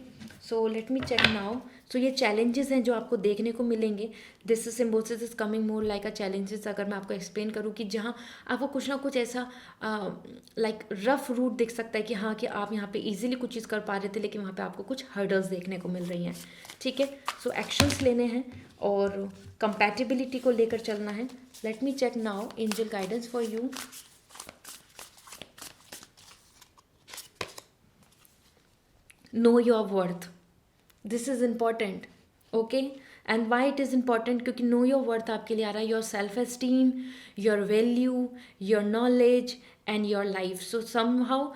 [SPEAKER 1] so let me check now. So ये चैलेंजेस हैं जो आपको देखने को मिलेंगे. This symbiosis is coming more like a challenges. अगर मैं आपको एक्सप्लेन करूँ कि जहाँ आपको कुछ ना कुछ ऐसा लाइक रफ रूट दिख सकता है कि हाँ कि आप यहाँ पे इजीली कुछ चीज़ कर पा रहे थे, लेकिन वहाँ पे आपको कुछ हर्डल्स देखने को मिल रही हैं. ठीक है, सो एक्शंस लेने हैं और कंपैटिबिलिटी को लेकर चलना है. Let me check now angel guidance for you. Know your worth, this is important. Okay, and why it is important, क्योंकि नो योर वर्थ आपके लिए आ रहा है your self esteem, your value, your knowledge and your life. So somehow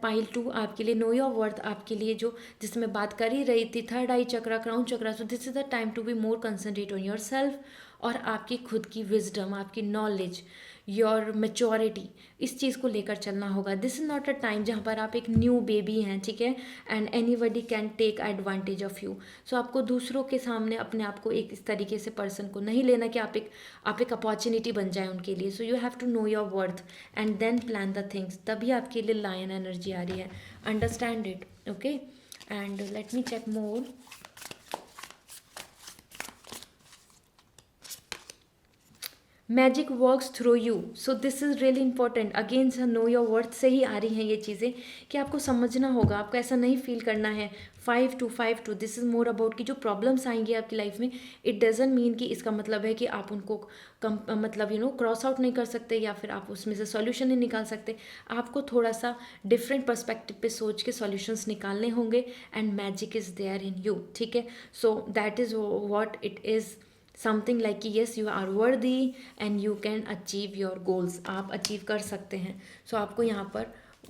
[SPEAKER 1] pile 2 आपके लिए no your worth, आपके लिए जो जिससे मैं बात कर ही रही थी, third eye chakra, crown chakra. So this is the time to be more concentrate on your self, और आपकी खुद की विजडम, आपकी नॉलेज, योर मेच्योरिटी, इस चीज़ को लेकर चलना होगा. This is not a time जहाँ पर आप एक न्यू बेबी हैं. ठीक है, and anybody can take advantage of you. So आपको दूसरों के सामने अपने आप को एक इस तरीके से पर्सन को नहीं लेना कि आप एक अपॉर्चुनिटी बन जाए उनके लिए. So you have to know your worth and then plan the things. तभी आपके लिए लायन एनर्जी आ रही है. Understand it. Okay, and let me check more. Magic works through you, so this is really important. Again know your worth से ही आ रही हैं ये चीज़ें कि आपको समझना होगा, आपको ऐसा नहीं फील करना है। 5 2 दिस इज़ मोर अबाउट कि जो प्रॉब्लम्स आएंगी आपकी लाइफ में, इट डजेंट मीन कि इसका मतलब है कि आप उनको मतलब क्रॉस आउट नहीं कर सकते या फिर आप उसमें से सॉल्यूशन नहीं निकाल सकते। आपको थोड़ा सा डिफरेंट पर्सपेक्टिव पे सोच के सॉल्यूशंस निकालने होंगे, and magic is there in you, ठीक है। So that is what it is, something like कि yes you are worthy and you can achieve your goals, आप अचीव कर सकते हैं। सो आपको यहाँ पर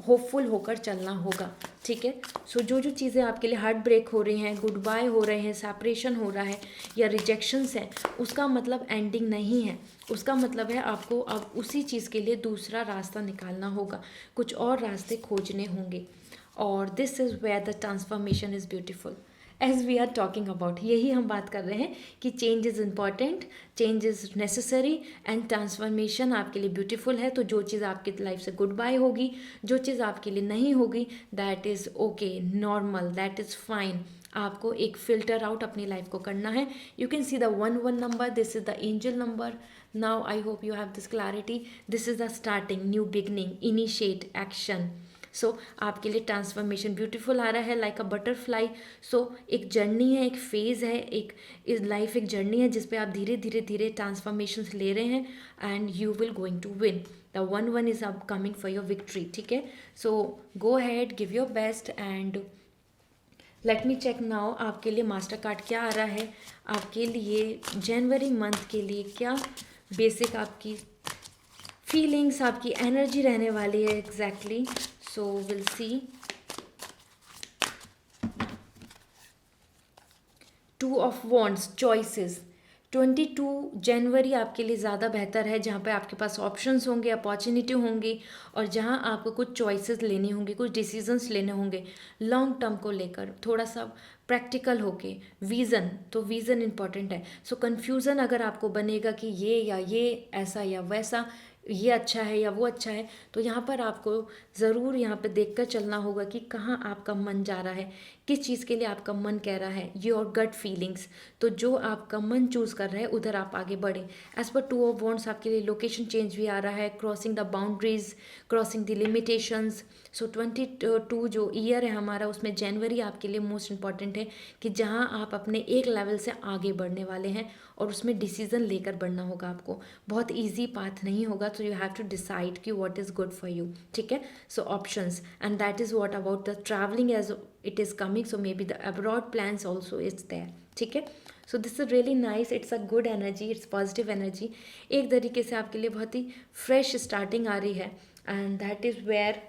[SPEAKER 1] होपफुल होकर चलना होगा, ठीक है। सो जो जो चीज़ें आपके लिए हार्ट ब्रेक हो रही हैं, गुड बाय हो रहे हैं, सेपरेशन हो रहा है या रिजेक्शंस हैं, उसका मतलब एंडिंग नहीं है। उसका मतलब है आपको अब उसी चीज़ के लिए दूसरा रास्ता निकालना होगा, कुछ और रास्ते खोजने होंगे। और this is where the transformation is beautiful, as we are talking about, यही हम बात कर रहे हैं कि change is important, change is necessary and transformation आपके लिए ब्यूटीफुल है। तो जो चीज़ आपकी लाइफ से गुड बाय होगी, जो चीज़ आपके लिए नहीं होगी, that is okay, normal, that is fine. आपको एक फिल्टर आउट अपनी लाइफ को करना है। You can see the 1 1 number, this is the angel number. Now I hope you have this clarity, this is the starting, new beginning, initiate action. So आपके लिए transformation beautiful आ रहा है like a butterfly. सो एक journey है, एक phase है, एक life एक जर्नी है जिसपे आप धीरे धीरे धीरे ट्रांसफॉर्मेशंस ले रहे हैं, and you will going to win. The 1 1 is अब कमिंग फॉर योर विक्ट्री, ठीक है। So go ahead, give your best, and let me check now आपके लिए मास्टर कार्ड क्या आ रहा है आपके लिए जनवरी मंथ के लिए, क्या बेसिक आपकी फीलिंग्स, आपकी एनर्जी रहने वाली है exactly. So will C. 2 of Wands, choices. 22 जनवरी आपके लिए ज़्यादा बेहतर है, जहाँ पे आपके पास ऑप्शंस होंगे, अपॉर्चुनिटी होंगी, और जहाँ आपको कुछ चॉइसेस लेनी होंगी, कुछ डिसीजंस लेने होंगे लॉन्ग टर्म को लेकर, थोड़ा सा प्रैक्टिकल होके। विज़न, तो विज़न इंपॉर्टेंट है। सो कन्फ्यूज़न अगर आपको बनेगा कि ये या ये, ऐसा या वैसा, ये अच्छा है या वो अच्छा है, तो यहाँ पर आपको ज़रूर यहाँ पे देखकर चलना होगा कि कहाँ आपका मन जा रहा है, किस चीज़ के लिए आपका मन कह रहा है, योर गट फीलिंग्स। तो जो आपका मन चूज़ कर रहा है उधर आप आगे बढ़ें। एज पर 2 of Wands आपके लिए लोकेशन चेंज भी आ रहा है, crossing the boundaries, crossing the limitations. So 22 जो ईयर है हमारा, उसमें जनवरी आपके लिए मोस्ट इंपॉर्टेंट है कि जहाँ आप अपने एक लेवल से आगे बढ़ने वाले हैं, और उसमें डिसीजन लेकर बढ़ना होगा आपको। बहुत ईजी पाथ नहीं होगा, तो यू हैव टू डिसाइड कि what is good for you, ठीक है। So options, and that is what about the traveling as it is coming, so may be the abroad plans also it's there, ठीक है। So this is really nice, it's a good energy, it's positive energy. एक तरीके से आपके लिए बहुत ही fresh starting आ रही है, and that is where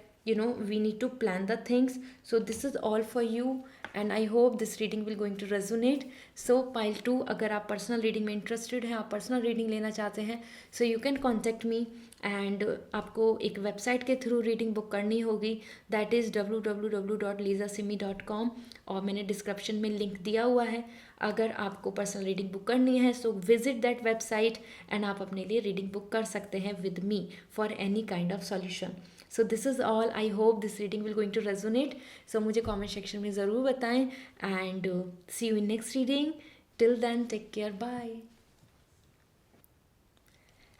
[SPEAKER 1] we need to plan the things. So this is all for you, and I hope this reading will going to resonate. So pile 2, अगर आप पर्सनल रीडिंग में interested हैं, आप personal reading लेना चाहते हैं, so you can contact me, and आपको एक वेबसाइट के थ्रू रीडिंग बुक करनी होगी, दैट इज़ www.lizasimi.com, और मैंने डिस्क्रिप्शन में लिंक दिया हुआ है। अगर आपको पर्सनल रीडिंग बुक करनी है, so visit that website, and आप अपने लिए रीडिंग बुक कर सकते हैं with me for any kind of solution. So this is all, I hope this reading will going to resonate. So मुझे कमेंट सेक्शन में ज़रूर बताएं, and see you in next reading. Till then, take care, bye.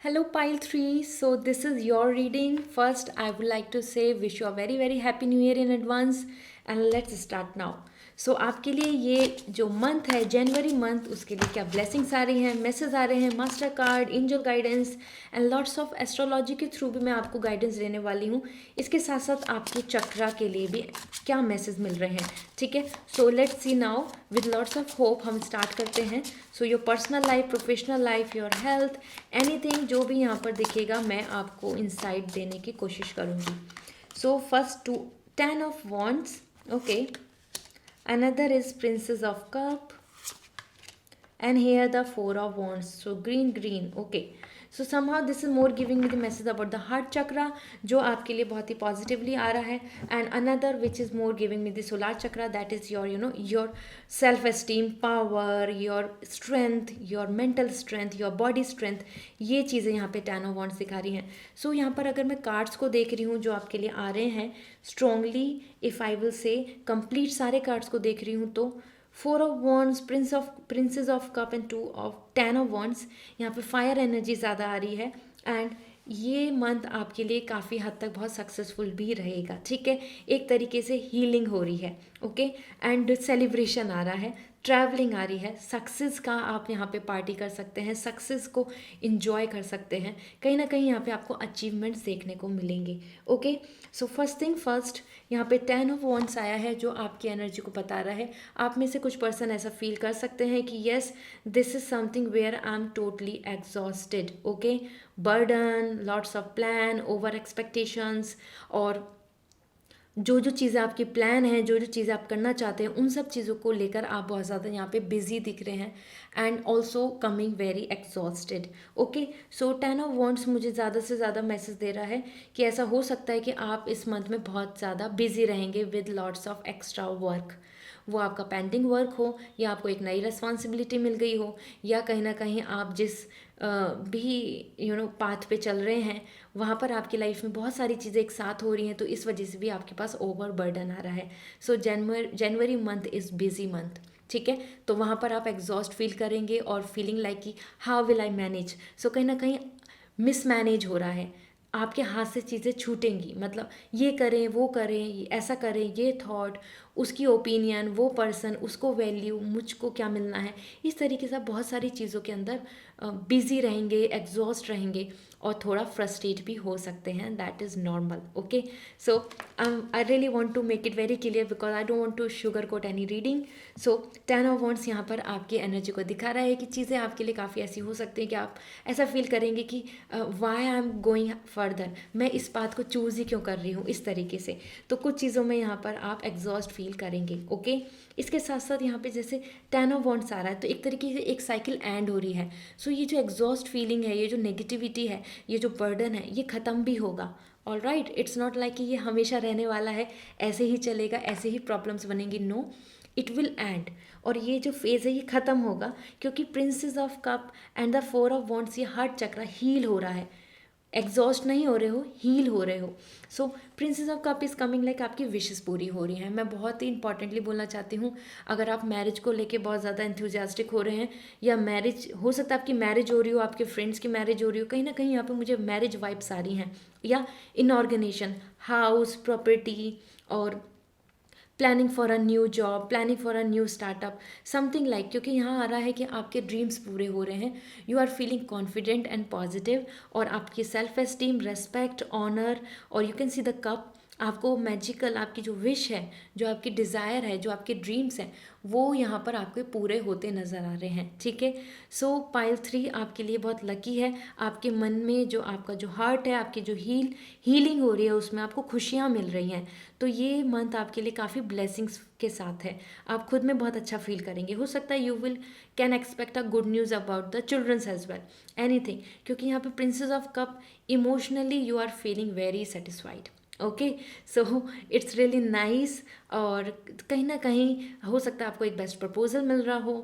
[SPEAKER 1] Hello pile 3, so this is your reading. First I would like to say wish you a very happy new year in advance, and let's start now. सो आपके लिए ये जो month है जनवरी month, उसके लिए क्या blessings आ रही हैं, मैसेज आ रहे हैं, master card, angel guidance, and lots of astrology के थ्रू भी मैं आपको गाइडेंस देने वाली हूँ। इसके साथ साथ आपके चक्रा के लिए भी क्या मैसेज मिल रहे हैं, ठीक है। सो let's see now with lots of hope हम स्टार्ट करते हैं। So your personal life, professional life, your health, anything जो भी यहाँ पर दिखेगा मैं आपको इंसाइट देने की कोशिश करूँगी। So first 10 of Wands, okay. Another is Princess of Cup, and here the 4 of Wands, so green, okay. So somehow this is more giving me the message about the heart chakra, जो आपके लिए बहुत ही positively आ रहा है, and another which is more giving me the solar chakra, that is your your self esteem, power, your strength, your mental strength, your body strength, ये चीज़ें यहाँ पे 10 of Wands दिखा रही हैं। So यहाँ पर अगर मैं कार्ड्स को देख रही हूँ जो आपके लिए आ रहे हैं, strongly if I will say complete सारे कार्ड्स को देख रही हूँ, तो four of wands, princess of cup and 10 of wands, यहाँ पे फायर एनर्जी ज़्यादा आ रही है। एंड ये मंथ आपके लिए काफ़ी हद तक बहुत सक्सेसफुल भी रहेगा, ठीक है। एक तरीके से हीलिंग हो रही है, ओके। एंड सेलिब्रेशन आ रहा है, ट्रैवलिंग आ रही है, सक्सेस का आप यहाँ पे पार्टी कर सकते हैं, सक्सेस को इंजॉय कर सकते हैं, कहीं ना कहीं यहाँ पे आपको अचीवमेंट्स देखने को मिलेंगे, okay. So first thing first, यहाँ पे 10 ऑफ वॉन्ड्स आया है जो आपकी एनर्जी को बता रहा है। आप में से कुछ पर्सन ऐसा फील कर सकते हैं कि yes, this is something where I am totally exhausted, okay. Burden, lots of plan, over expectations, और जो जो चीज़ें आपकी प्लान है, जो जो चीज़ें आप करना चाहते हैं, उन सब चीज़ों को लेकर आप बहुत ज़्यादा यहाँ पे बिजी दिख रहे हैं and also coming very exhausted, okay. So 10 of wands मुझे ज़्यादा से ज़्यादा मैसेज दे रहा है कि ऐसा हो सकता है कि आप इस मंथ में बहुत ज़्यादा बिजी रहेंगे with lots of extra work. वो आपका पेंडिंग वर्क हो, या आपको एक नई रिस्पॉन्सिबिलिटी मिल गई हो, या कहीं ना कहीं आप जिस भी पाथ पे चल रहे हैं वहाँ पर आपकी लाइफ में बहुत सारी चीज़ें एक साथ हो रही हैं, तो इस वजह से भी आपके पास ओवर बर्डन आ रहा है। सो January month is busy month, ठीक है। तो वहाँ पर आप एग्जॉस्ट फील करेंगे और फीलिंग लाइक कि हाउ विल आई मैनेज। सो कहीं ना कहीं मिसमैनेज हो रहा है, आपके हाथ से चीज़ें छूटेंगी, मतलब ये करें वो करें, ऐसा करें, ये थॉट, उसकी ओपिनियन, वो पर्सन, उसको वैल्यू, मुझको क्या मिलना है, इस तरीके से आप बहुत सारी चीज़ों के अंदर बिजी रहेंगे, एग्जॉस्ट रहेंगे और थोड़ा फ्रस्ट्रेट भी हो सकते हैं, that is normal, okay. So I really want to make it very clear because I don't want to sugar coat any reading. So 10 of wands यहाँ पर आपकी एनर्जी को दिखा रहा है कि चीज़ें आपके लिए काफ़ी ऐसी हो सकती हैं कि आप ऐसा फील करेंगे कि why I am going further, मैं इस बात को चूज़ ही क्यों कर रही हूँ, इस तरीके से। तो कुछ चीज़ों में यहाँ पर आप एग्जॉस्ट फील करेंगे, ओके। इसके साथ साथ यहाँ पे जैसे 10 ऑफ वॉन्ड्स आ रहा है तो एक तरीके से एक साइकिल एंड हो रही है। सो ये जो एग्जॉस्ट फीलिंग है, ये जो नेगेटिविटी है, ये जो बर्डन है, ये ख़त्म भी होगा, all right. It's not like कि ये हमेशा रहने वाला है, ऐसे ही चलेगा, ऐसे ही प्रॉब्लम्स बनेंगी, नो, इट विल एंड। और ये जो फेज़ है ये ख़त्म होगा, क्योंकि princess of cup and the 4 of wands, ये हार्ट चक्र हील हो रहा है, एग्जॉस्ट नहीं हो रहे हो, हील हो रहे हो। So princess of cup is coming like आपकी विशेस पूरी हो रही हैं। मैं बहुत ही इंपॉर्टेंटली बोलना चाहती हूँ, अगर आप मैरिज को लेके बहुत ज़्यादा एंथुजियास्टिक हो रहे हैं, या मैरिज हो सकता है आपकी मैरिज हो रही हो, आपके फ्रेंड्स की मैरिज हो रही हो, कहीं ना कहीं यहाँ पे मुझे मैरिज वाइब्स आ रही हैं, या इनऑर्गेनाइजेशन, हाउस, प्रॉपर्टी, और planning for a new job, planning for a new startup, something like, क्योंकि यहाँ आ रहा है कि आपके ड्रीम्स पूरे हो रहे हैं, you are feeling confident and positive, और आपकी सेल्फ एस्टीम, रेस्पेक्ट, ऑनर, और you can see the cup, आपको मैजिकल, आपकी जो विश है, जो आपकी डिज़ायर है, जो आपके ड्रीम्स हैं, वो यहाँ पर आपके पूरे होते नज़र आ रहे हैं, ठीक है। सो पाइल 3 आपके लिए बहुत लकी है। आपके मन में जो आपका जो हार्ट है, आपकी जो हीलिंग हो रही है, उसमें आपको खुशियाँ मिल रही हैं। तो ये मंथ आपके लिए काफ़ी ब्लेसिंग्स के साथ है, आप खुद में बहुत अच्छा फील करेंगे। हो सकता है you will can expect a good news about the childrens as well, anything, क्योंकि यहाँ पे princess of cup, emotionally you are feeling very satisfied, okay. So it's really nice. और कहीं ना कहीं हो सकता है आपको एक बेस्ट प्रपोजल मिल रहा हो,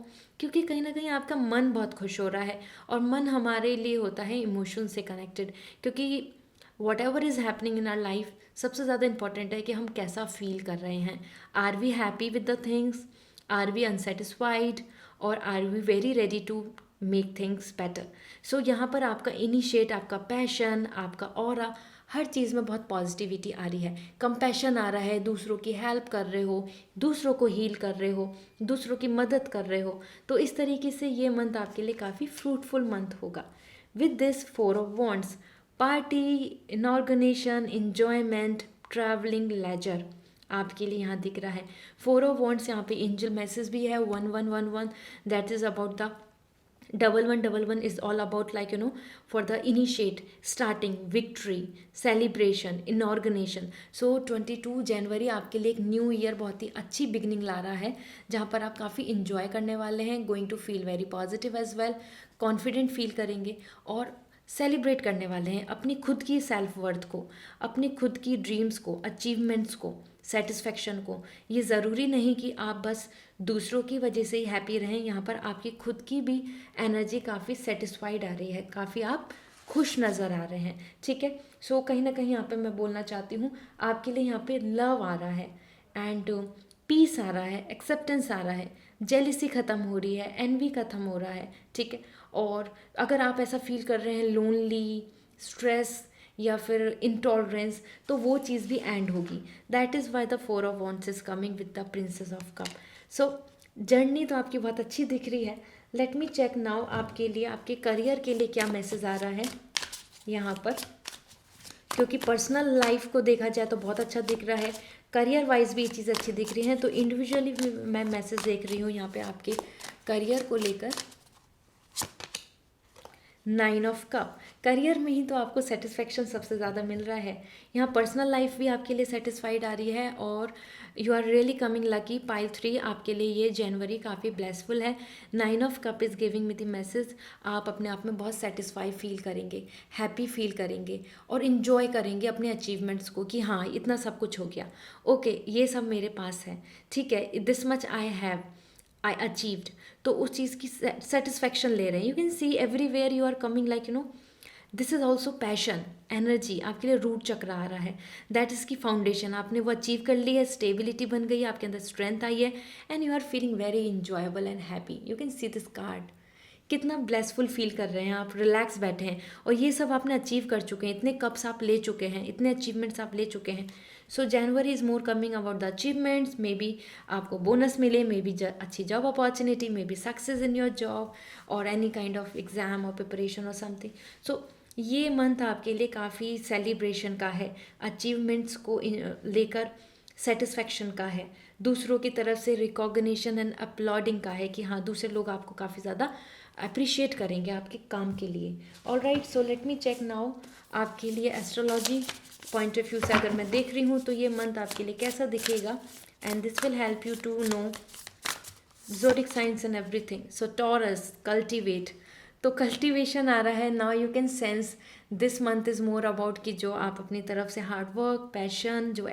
[SPEAKER 1] क्योंकि कहीं ना कहीं आपका मन बहुत खुश हो रहा है, और मन हमारे लिए होता है इमोशन से कनेक्टेड, क्योंकि what ever is happening in our life, सबसे ज़्यादा इंपॉर्टेंट है कि हम कैसा फील कर रहे हैं। Are we happy with the things, are we unsatisfied, और are we very ready to make things better. So यहाँ पर आपका इनिशिएट, आपका पैशन, आपका ऑरा, हर चीज़ में बहुत पॉजिटिविटी आ रही है, कंपैशन आ रहा है, दूसरों की हेल्प कर रहे हो, दूसरों को हील कर रहे हो, दूसरों की मदद कर रहे हो। तो इस तरीके से ये मंथ आपके लिए काफ़ी फ्रूटफुल मंथ होगा। With this 4 of wands, party, in organization, enjoyment, travelling, leisure आपके लिए यहाँ दिख रहा है। 4 ऑफ वॉन्ड्स यहाँ पे एंजल मैसेज भी है, 1111, that is about the 1111 is all about, like, for the initiate, starting, victory, celebration, inorganization. So 22 जनवरी आपके लिए एक न्यू ईयर, बहुत ही अच्छी बिगनिंग ला रहा है, जहाँ पर आप काफ़ी इंजॉय करने वाले हैं, going to feel very positive as well, confident feel करेंगे, और सेलिब्रेट करने वाले हैं अपनी खुद की सेल्फ वर्थ को, अपनी खुद की ड्रीम्स को, अचीवमेंट्स को, सेटिस्फेक्शन को। ये ज़रूरी नहीं कि आप बस दूसरों की वजह से ही हैप्पी रहें, यहाँ पर आपकी खुद की भी एनर्जी काफ़ी सेटिस्फाइड आ रही है, काफ़ी आप खुश नज़र आ रहे हैं, ठीक है। सो कहीं ना कहीं यहाँ पे मैं बोलना चाहती हूँ, आपके लिए यहाँ पे लव आ रहा है, एंड पीस आ रहा है, एक्सेप्टेंस आ रहा है, जेलिसी ख़त्म हो रही है, एनवी ख़त्म हो रहा है, ठीक है। और अगर आप ऐसा फील कर रहे हैं लोनली, स्ट्रेस या फिर इंटॉलरेंस, तो वो चीज़ भी एंड होगी। That is why the 4 of wants is coming with the princess of cup. So journey तो आपकी बहुत अच्छी दिख रही है। लेट मी चेक नाउ आपके लिए, आपके करियर के लिए क्या मैसेज आ रहा है यहाँ पर, क्योंकि पर्सनल लाइफ को देखा जाए तो बहुत अच्छा दिख रहा है, करियर वाइज भी ये चीज़ अच्छी दिख रही है। तो इंडिविजुअली भी मैं मैसेज देख रही हूँ यहाँ पे आपके करियर को लेकर। 9 ऑफ कप, करियर में ही तो आपको सेटिस्फेक्शन सबसे ज़्यादा मिल रहा है। यहाँ पर्सनल लाइफ भी आपके लिए सेटिस्फाइड आ रही है और you are really coming lucky. Pile 3 आपके लिए ये जनवरी काफ़ी ब्लेसफुल है। 9 of cup is giving me the message, आप अपने आप में बहुत सेटिस्फाई फील करेंगे, हैप्पी फील करेंगे और इन्जॉय करेंगे अपने अचीवमेंट्स को कि हाँ इतना सब कुछ हो गया, ओके ये सब मेरे पास है, ठीक है, दिस मच आई अचीव्ड। तो उस चीज़ की सेटिस्फेक्शन ले रहे हैं। You can see everywhere you are coming like this is also passion, energy आपके लिए रूट चक्र आ रहा है। दैट इज़ की फाउंडेशन आपने वो अचीव कर ली है, स्टेबिलिटी बन गई है, आपके अंदर स्ट्रेंथ आई है and you are feeling very enjoyable and happy. You can see this card, कितना ब्लेसफुल फील कर रहे हैं आप, रिलैक्स बैठे हैं और ये सब आपने अचीव कर चुके हैं, इतने कप्स आप ले चुके हैं, इतने अचीवमेंट्स आप ले चुके हैं। So January is more coming about the achievements, may be आपको बोनस मिले, मे बी अच्छी job opportunity, may be success in your job और एनी काइंड ऑफ एग्जाम और प्रिपरेशन और समथिंग। सो ये मंथ आपके लिए काफ़ी सेलिब्रेशन का है, अचीवमेंट्स को लेकर सेटिस्फेक्शन का है, दूसरों की तरफ से रिकॉग्निशन एंड अपलॉडिंग का है कि हाँ दूसरे लोग आपको काफ़ी ज़्यादा अप्रिशिएट करेंगे आपके काम के लिए। All right, so let me check now आपके लिए एस्ट्रोलॉजी पॉइंट ऑफ व्यू से अगर मैं देख रही हूँ तो ये मंथ आपके लिए कैसा दिखेगा, and this will help you to know zodiac science and everything. So Taurus, cultivate, तो कल्टिवेशन आ रहा है। Now you can sense this month is more about कि जो आप अपनी तरफ से हार्ड वर्क, पैशन, जो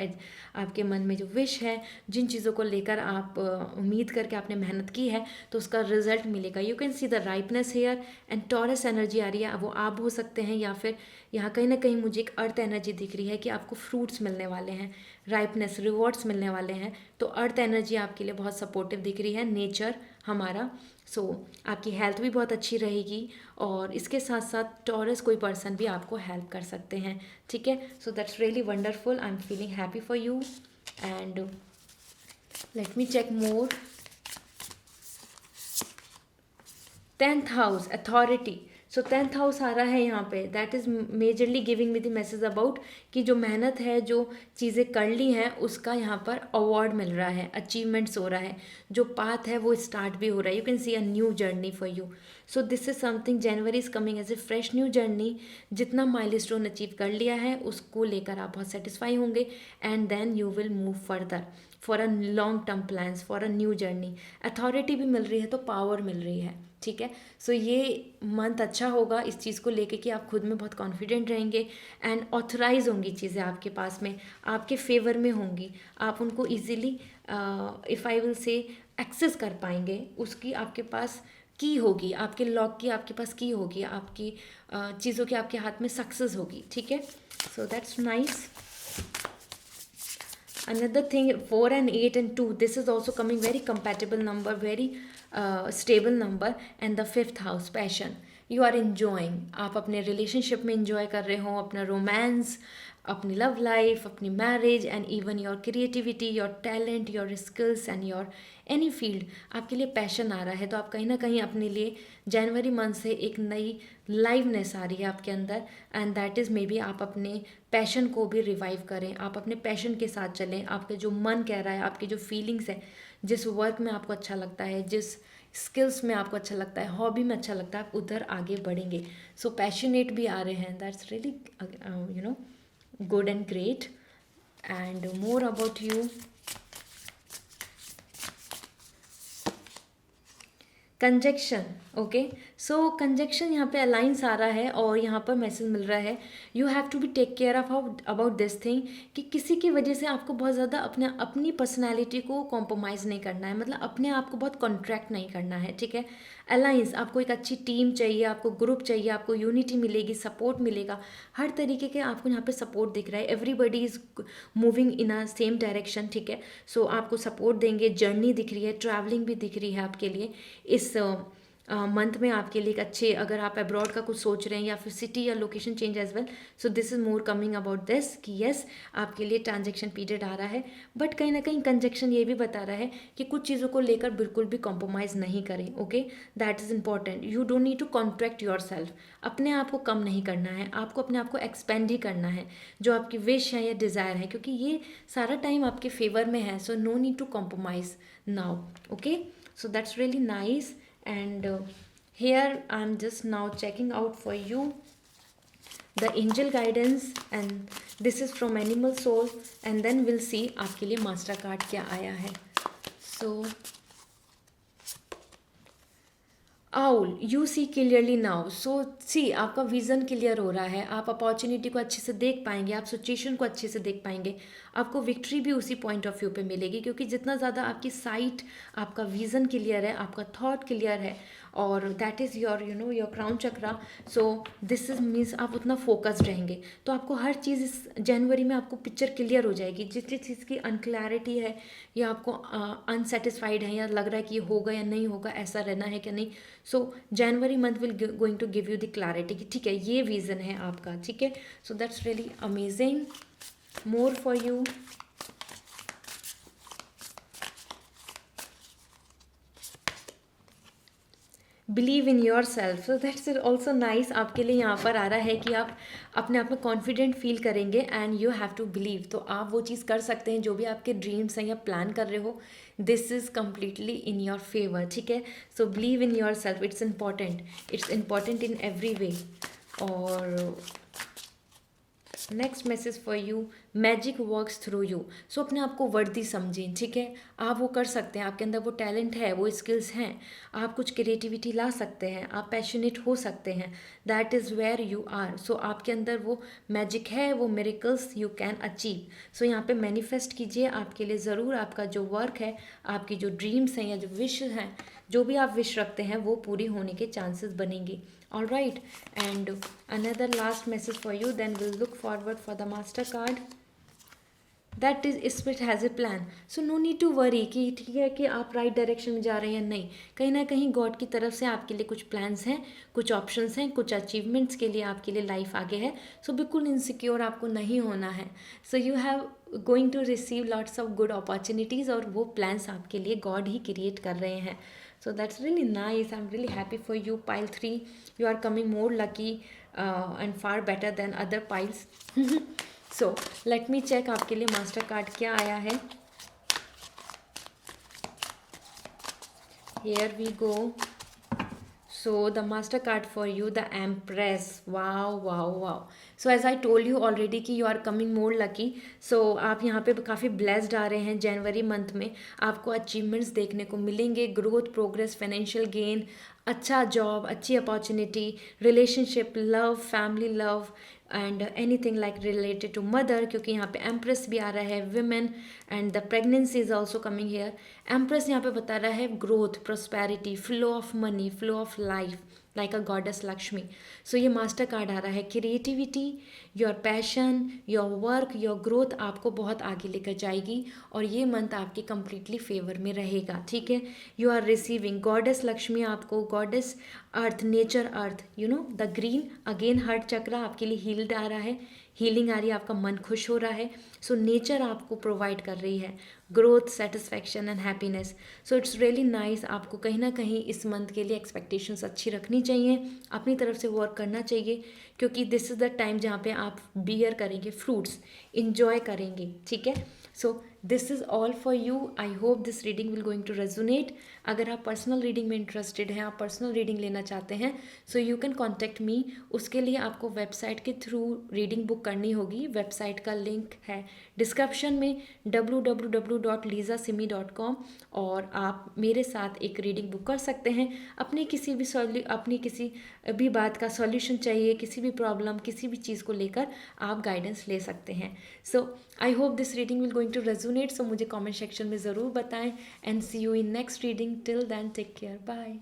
[SPEAKER 1] आपके मन में जो विश है, जिन चीज़ों को लेकर आप उम्मीद करके आपने मेहनत की है तो उसका रिजल्ट मिलेगा। You can see the ripeness here and Taurus energy आ रही है। वो आप हो सकते हैं या फिर यहाँ कहीं ना कहीं मुझे एक अर्थ एनर्जी दिख रही है कि आपको फ्रूट्स मिलने वाले हैं, राइपनेस, रिवॉर्ड्स मिलने वाले हैं। तो अर्थ एनर्जी आपके लिए बहुत सपोर्टिव दिख रही है, नेचर हमारा। सो आपकी हेल्थ भी बहुत अच्छी रहेगी और इसके साथ साथ टॉरस कोई पर्सन भी आपको हेल्प कर सकते हैं, ठीक है। So that's really wonderful, I am feeling happy for you and let me check more. 10th house, authority. So 10th house आ रहा है यहाँ पे, that is majorly giving me the message about कि जो मेहनत है, जो चीज़ें कर ली हैं उसका यहाँ पर अवार्ड मिल रहा है, अचीवमेंट्स हो रहा है, जो पाथ है वो स्टार्ट भी हो रहा है। You can see a new journey for you. So this is something, January is coming as a fresh new journey. जितना माइलस्टोन अचीव कर लिया है उसको लेकर आप बहुत सेटिस्फाई होंगे and then you will move further for a long term plans, for a new journey. Authority भी मिल रही है तो पावर मिल रही है, ठीक है। सो ये मंथ अच्छा होगा इस चीज़ को लेके कि आप खुद में बहुत कॉन्फिडेंट रहेंगे एंड ऑथराइज होंगी चीज़ें आपके पास में, आपके फेवर में होंगी, आप उनको easily if I will say access कर पाएंगे। उसकी आपके पास की होगी, आपके लॉक की आपके पास की होगी, आपकी चीज़ों की आपके हाथ में सक्सेस होगी, ठीक है। So that's nice. Another thing, 4 and 8 and 2, this is also coming very compatible number, very stable number. And the 5th house, passion, you are enjoying, आप अपने रिलेशनशिप में enjoy कर रहे हो, अपना रोमांस, अपनी लव लाइफ, अपनी marriage and even your creativity, your talent, your skills and your any field, आपके लिए पैशन आ रहा है। तो आप कहीं ना कहीं अपने लिए जनवरी मंथ से एक नई लाइवनेस आ रही है आपके अंदर and that is may be आप अपने पैशन को भी रिवाइव करें, आप अपने पैशन के साथ चलें, आपके जो मन कह रहा है, आपकी जो फीलिंग्स है, जिस वर्क में आपको अच्छा लगता है, जिस स्किल्स में आपको अच्छा लगता है, हॉबी में अच्छा लगता है, आप उधर आगे बढ़ेंगे। सो पैशनेट भी आ रहे हैं, that's really you know good and great. And more about you, conjunction, okay. So conjunction यहाँ पे अलाइंस आ रहा है और यहाँ पर मैसेज मिल रहा है you have to be take care of about this thing, कि किसी की वजह से आपको बहुत ज़्यादा अपनी पर्सनैलिटी को कॉम्प्रोमाइज़ नहीं करना है, मतलब अपने आप को बहुत कॉन्ट्रैक्ट नहीं करना है, ठीक है। अलाइंस, आपको एक अच्छी टीम चाहिए, आपको ग्रुप चाहिए, आपको यूनिटी मिलेगी, सपोर्ट मिलेगा, हर तरीके के आपको यहाँ पे सपोर्ट दिख रहा है। Everybody is moving in a same direction, ठीक है। सो आपको सपोर्ट देंगे, जर्नी दिख रही है, ट्रैवलिंग भी दिख रही है आपके लिए इस मंथ में आपके लिए एक अच्छे, अगर आप अब्रॉड का कुछ सोच रहे हैं या फिर सिटी या location change as well, so this is more coming about this कि येस आपके लिए ट्रांजेक्शन पीरियड आ रहा है। बट कहीं ना कहीं कंजक्शन ये भी बता रहा है कि कुछ चीज़ों को लेकर बिल्कुल भी कॉम्प्रोमाइज़ नहीं करें, okay, that is important. You don't need to contract your self, अपने आप को कम नहीं करना है, आपको अपने आप को एक्सपेंड ही करना है, जो आपकी विश है या डिज़ायर है, क्योंकि ये सारा टाइम आपके फेवर में है। So no need to compromise now, okay. So that's really nice, and here I'm just now checking out for you the angel guidance, and this is from Animal Soul, and then we'll see आपके लिए master card क्या आया है। So owl, you see clearly now, so see आपका vision clear हो रहा है, आप अपॉर्चुनिटी को अच्छे से देख पाएंगे, आप सिचुएशन को अच्छे से देख पाएंगे, आपको विक्ट्री भी उसी पॉइंट ऑफ व्यू पे मिलेगी, क्योंकि जितना ज़्यादा आपकी साइट, आपका विज़न क्लियर है, आपका थॉट क्लियर है, और that is your your crown chakra, so this is means आप उतना फोकस्ड रहेंगे, तो आपको हर चीज़ इस जनवरी में आपको पिक्चर क्लियर हो जाएगी। जिस जिस चीज़ की अनक्लैरिटी है या आपको अनसेटिस्फाइड है या लग रहा है कि ये होगा या नहीं होगा, ऐसा रहना है क्या नहीं, so January month will going to give you the clarity कि ठीक है ये विज़न है आपका, ठीक है। So that's really amazing, more for you. Believe in yourself, so that's also nice, आपके लिए यहाँ पर आ रहा है कि आप अपने आप में कॉन्फिडेंट फील करेंगे and you have to believe, तो आप वो चीज़ कर सकते हैं जो भी आपके ड्रीम्स हैं या प्लान कर रहे हो, this is completely in your favour, ठीक है। So believe in yourself, it's important in every way. और next message for you, magic works through you, so अपने आप को वर्दी समझें, ठीक है। आप वो कर सकते हैं, आपके अंदर वो टैलेंट है, वो स्किल्स हैं, आप कुछ क्रिएटिविटी ला सकते हैं, आप पैशनेट हो सकते हैं, that is where you are. So आपके अंदर वो मैजिक है, वो miracles you can achieve. So यहाँ पे मैनिफेस्ट कीजिए, आपके लिए ज़रूर आपका जो वर्क है, आपकी जो ड्रीम्स हैं या जो विश हैं, जो भी आप विश रखते हैं वो पूरी होने के चांसेस बनेंगे। All right, and another last message for you, then we'll look forward for the master card. That is spirit has a plan, so no need to worry कि ठीक है कि आप राइट डायरेक्शन में जा रहे हैं या नहीं, कहीं ना कहीं गॉड की तरफ से आपके लिए कुछ प्लान्स हैं, कुछ ऑप्शंस हैं, कुछ अचीवमेंट्स के लिए आपके लिए लाइफ आगे है। सो बिल्कुल इनसिक्योर आपको नहीं होना है। So you have going to receive lots of good opportunities, और वो प्लान्स आपके लिए गॉड ही क्रिएट कर रहे हैं। So that's really nice. I'm really happy for you, pile 3. You are coming more lucky and far better than other piles. So let me check आपके लिए master card क्या आया है। Here we go. So the master card for you, the Empress. Wow, wow, wow. So as I told you already कि you are coming more lucky. So आप यहाँ पे काफ़ी blessed आ रहे हैं जनवरी मंथ में, आपको अचीवमेंट्स देखने को मिलेंगे, ग्रोथ, प्रोग्रेस, फाइनेंशियल गेन, अच्छा जॉब, अच्छी opportunity, relationship, love, family love, and anything like related to mother, क्योंकि यहाँ पे एम्प्रेस भी आ रहा है, women, and the pregnancy is also coming here. Empress यहाँ पे बता रहा है growth, prosperity, flow of money, flow of life, like a goddess Lakshmi. So ये मास्टर कार्ड आ रहा है, creativity, your passion, your work, your growth आपको बहुत आगे लेकर जाएगी, और ये मंथ आपके कंप्लीटली फेवर में रहेगा, ठीक है। You are receiving goddess Lakshmi, आपको goddess earth, nature earth, you know the green, again heart chakra आपके लिए हील्ड आ रहा है, हीलिंग आ रही है, आपका मन खुश हो रहा है। सो नेचर आपको प्रोवाइड कर रही है growth, satisfaction and happiness. So it's really nice. आपको कहीं ना कहीं इस मंथ के लिए एक्सपेक्टेशंस अच्छी रखनी चाहिए, अपनी तरफ से वर्क करना चाहिए, क्योंकि दिस इज़ द टाइम जहाँ पे आप बियर करेंगे फ्रूट्स, इंजॉय करेंगे, ठीक है। So this is all for you. I hope this reading will going to resonate. अगर आप पर्सनल रीडिंग में इंटरेस्टेड हैं, आप पर्सनल रीडिंग लेना चाहते हैं, so you can contact me. उसके लिए आपको वेबसाइट के थ्रू रीडिंग बुक करनी होगी। वेबसाइट का लिंक है डिस्क्रिप्शन में, www www.lizasimi.com और आप मेरे साथ एक रीडिंग बुक कर सकते हैं। अपनी किसी भी बात का सॉल्यूशन चाहिए, किसी भी प्रॉब्लम, किसी भी चीज़ को लेकर आप गाइडेंस ले सकते हैं। So I hope this reading will going to resonate. So मुझे कमेंट सेक्शन में ज़रूर बताएं and see you in next reading. Till then take care, bye.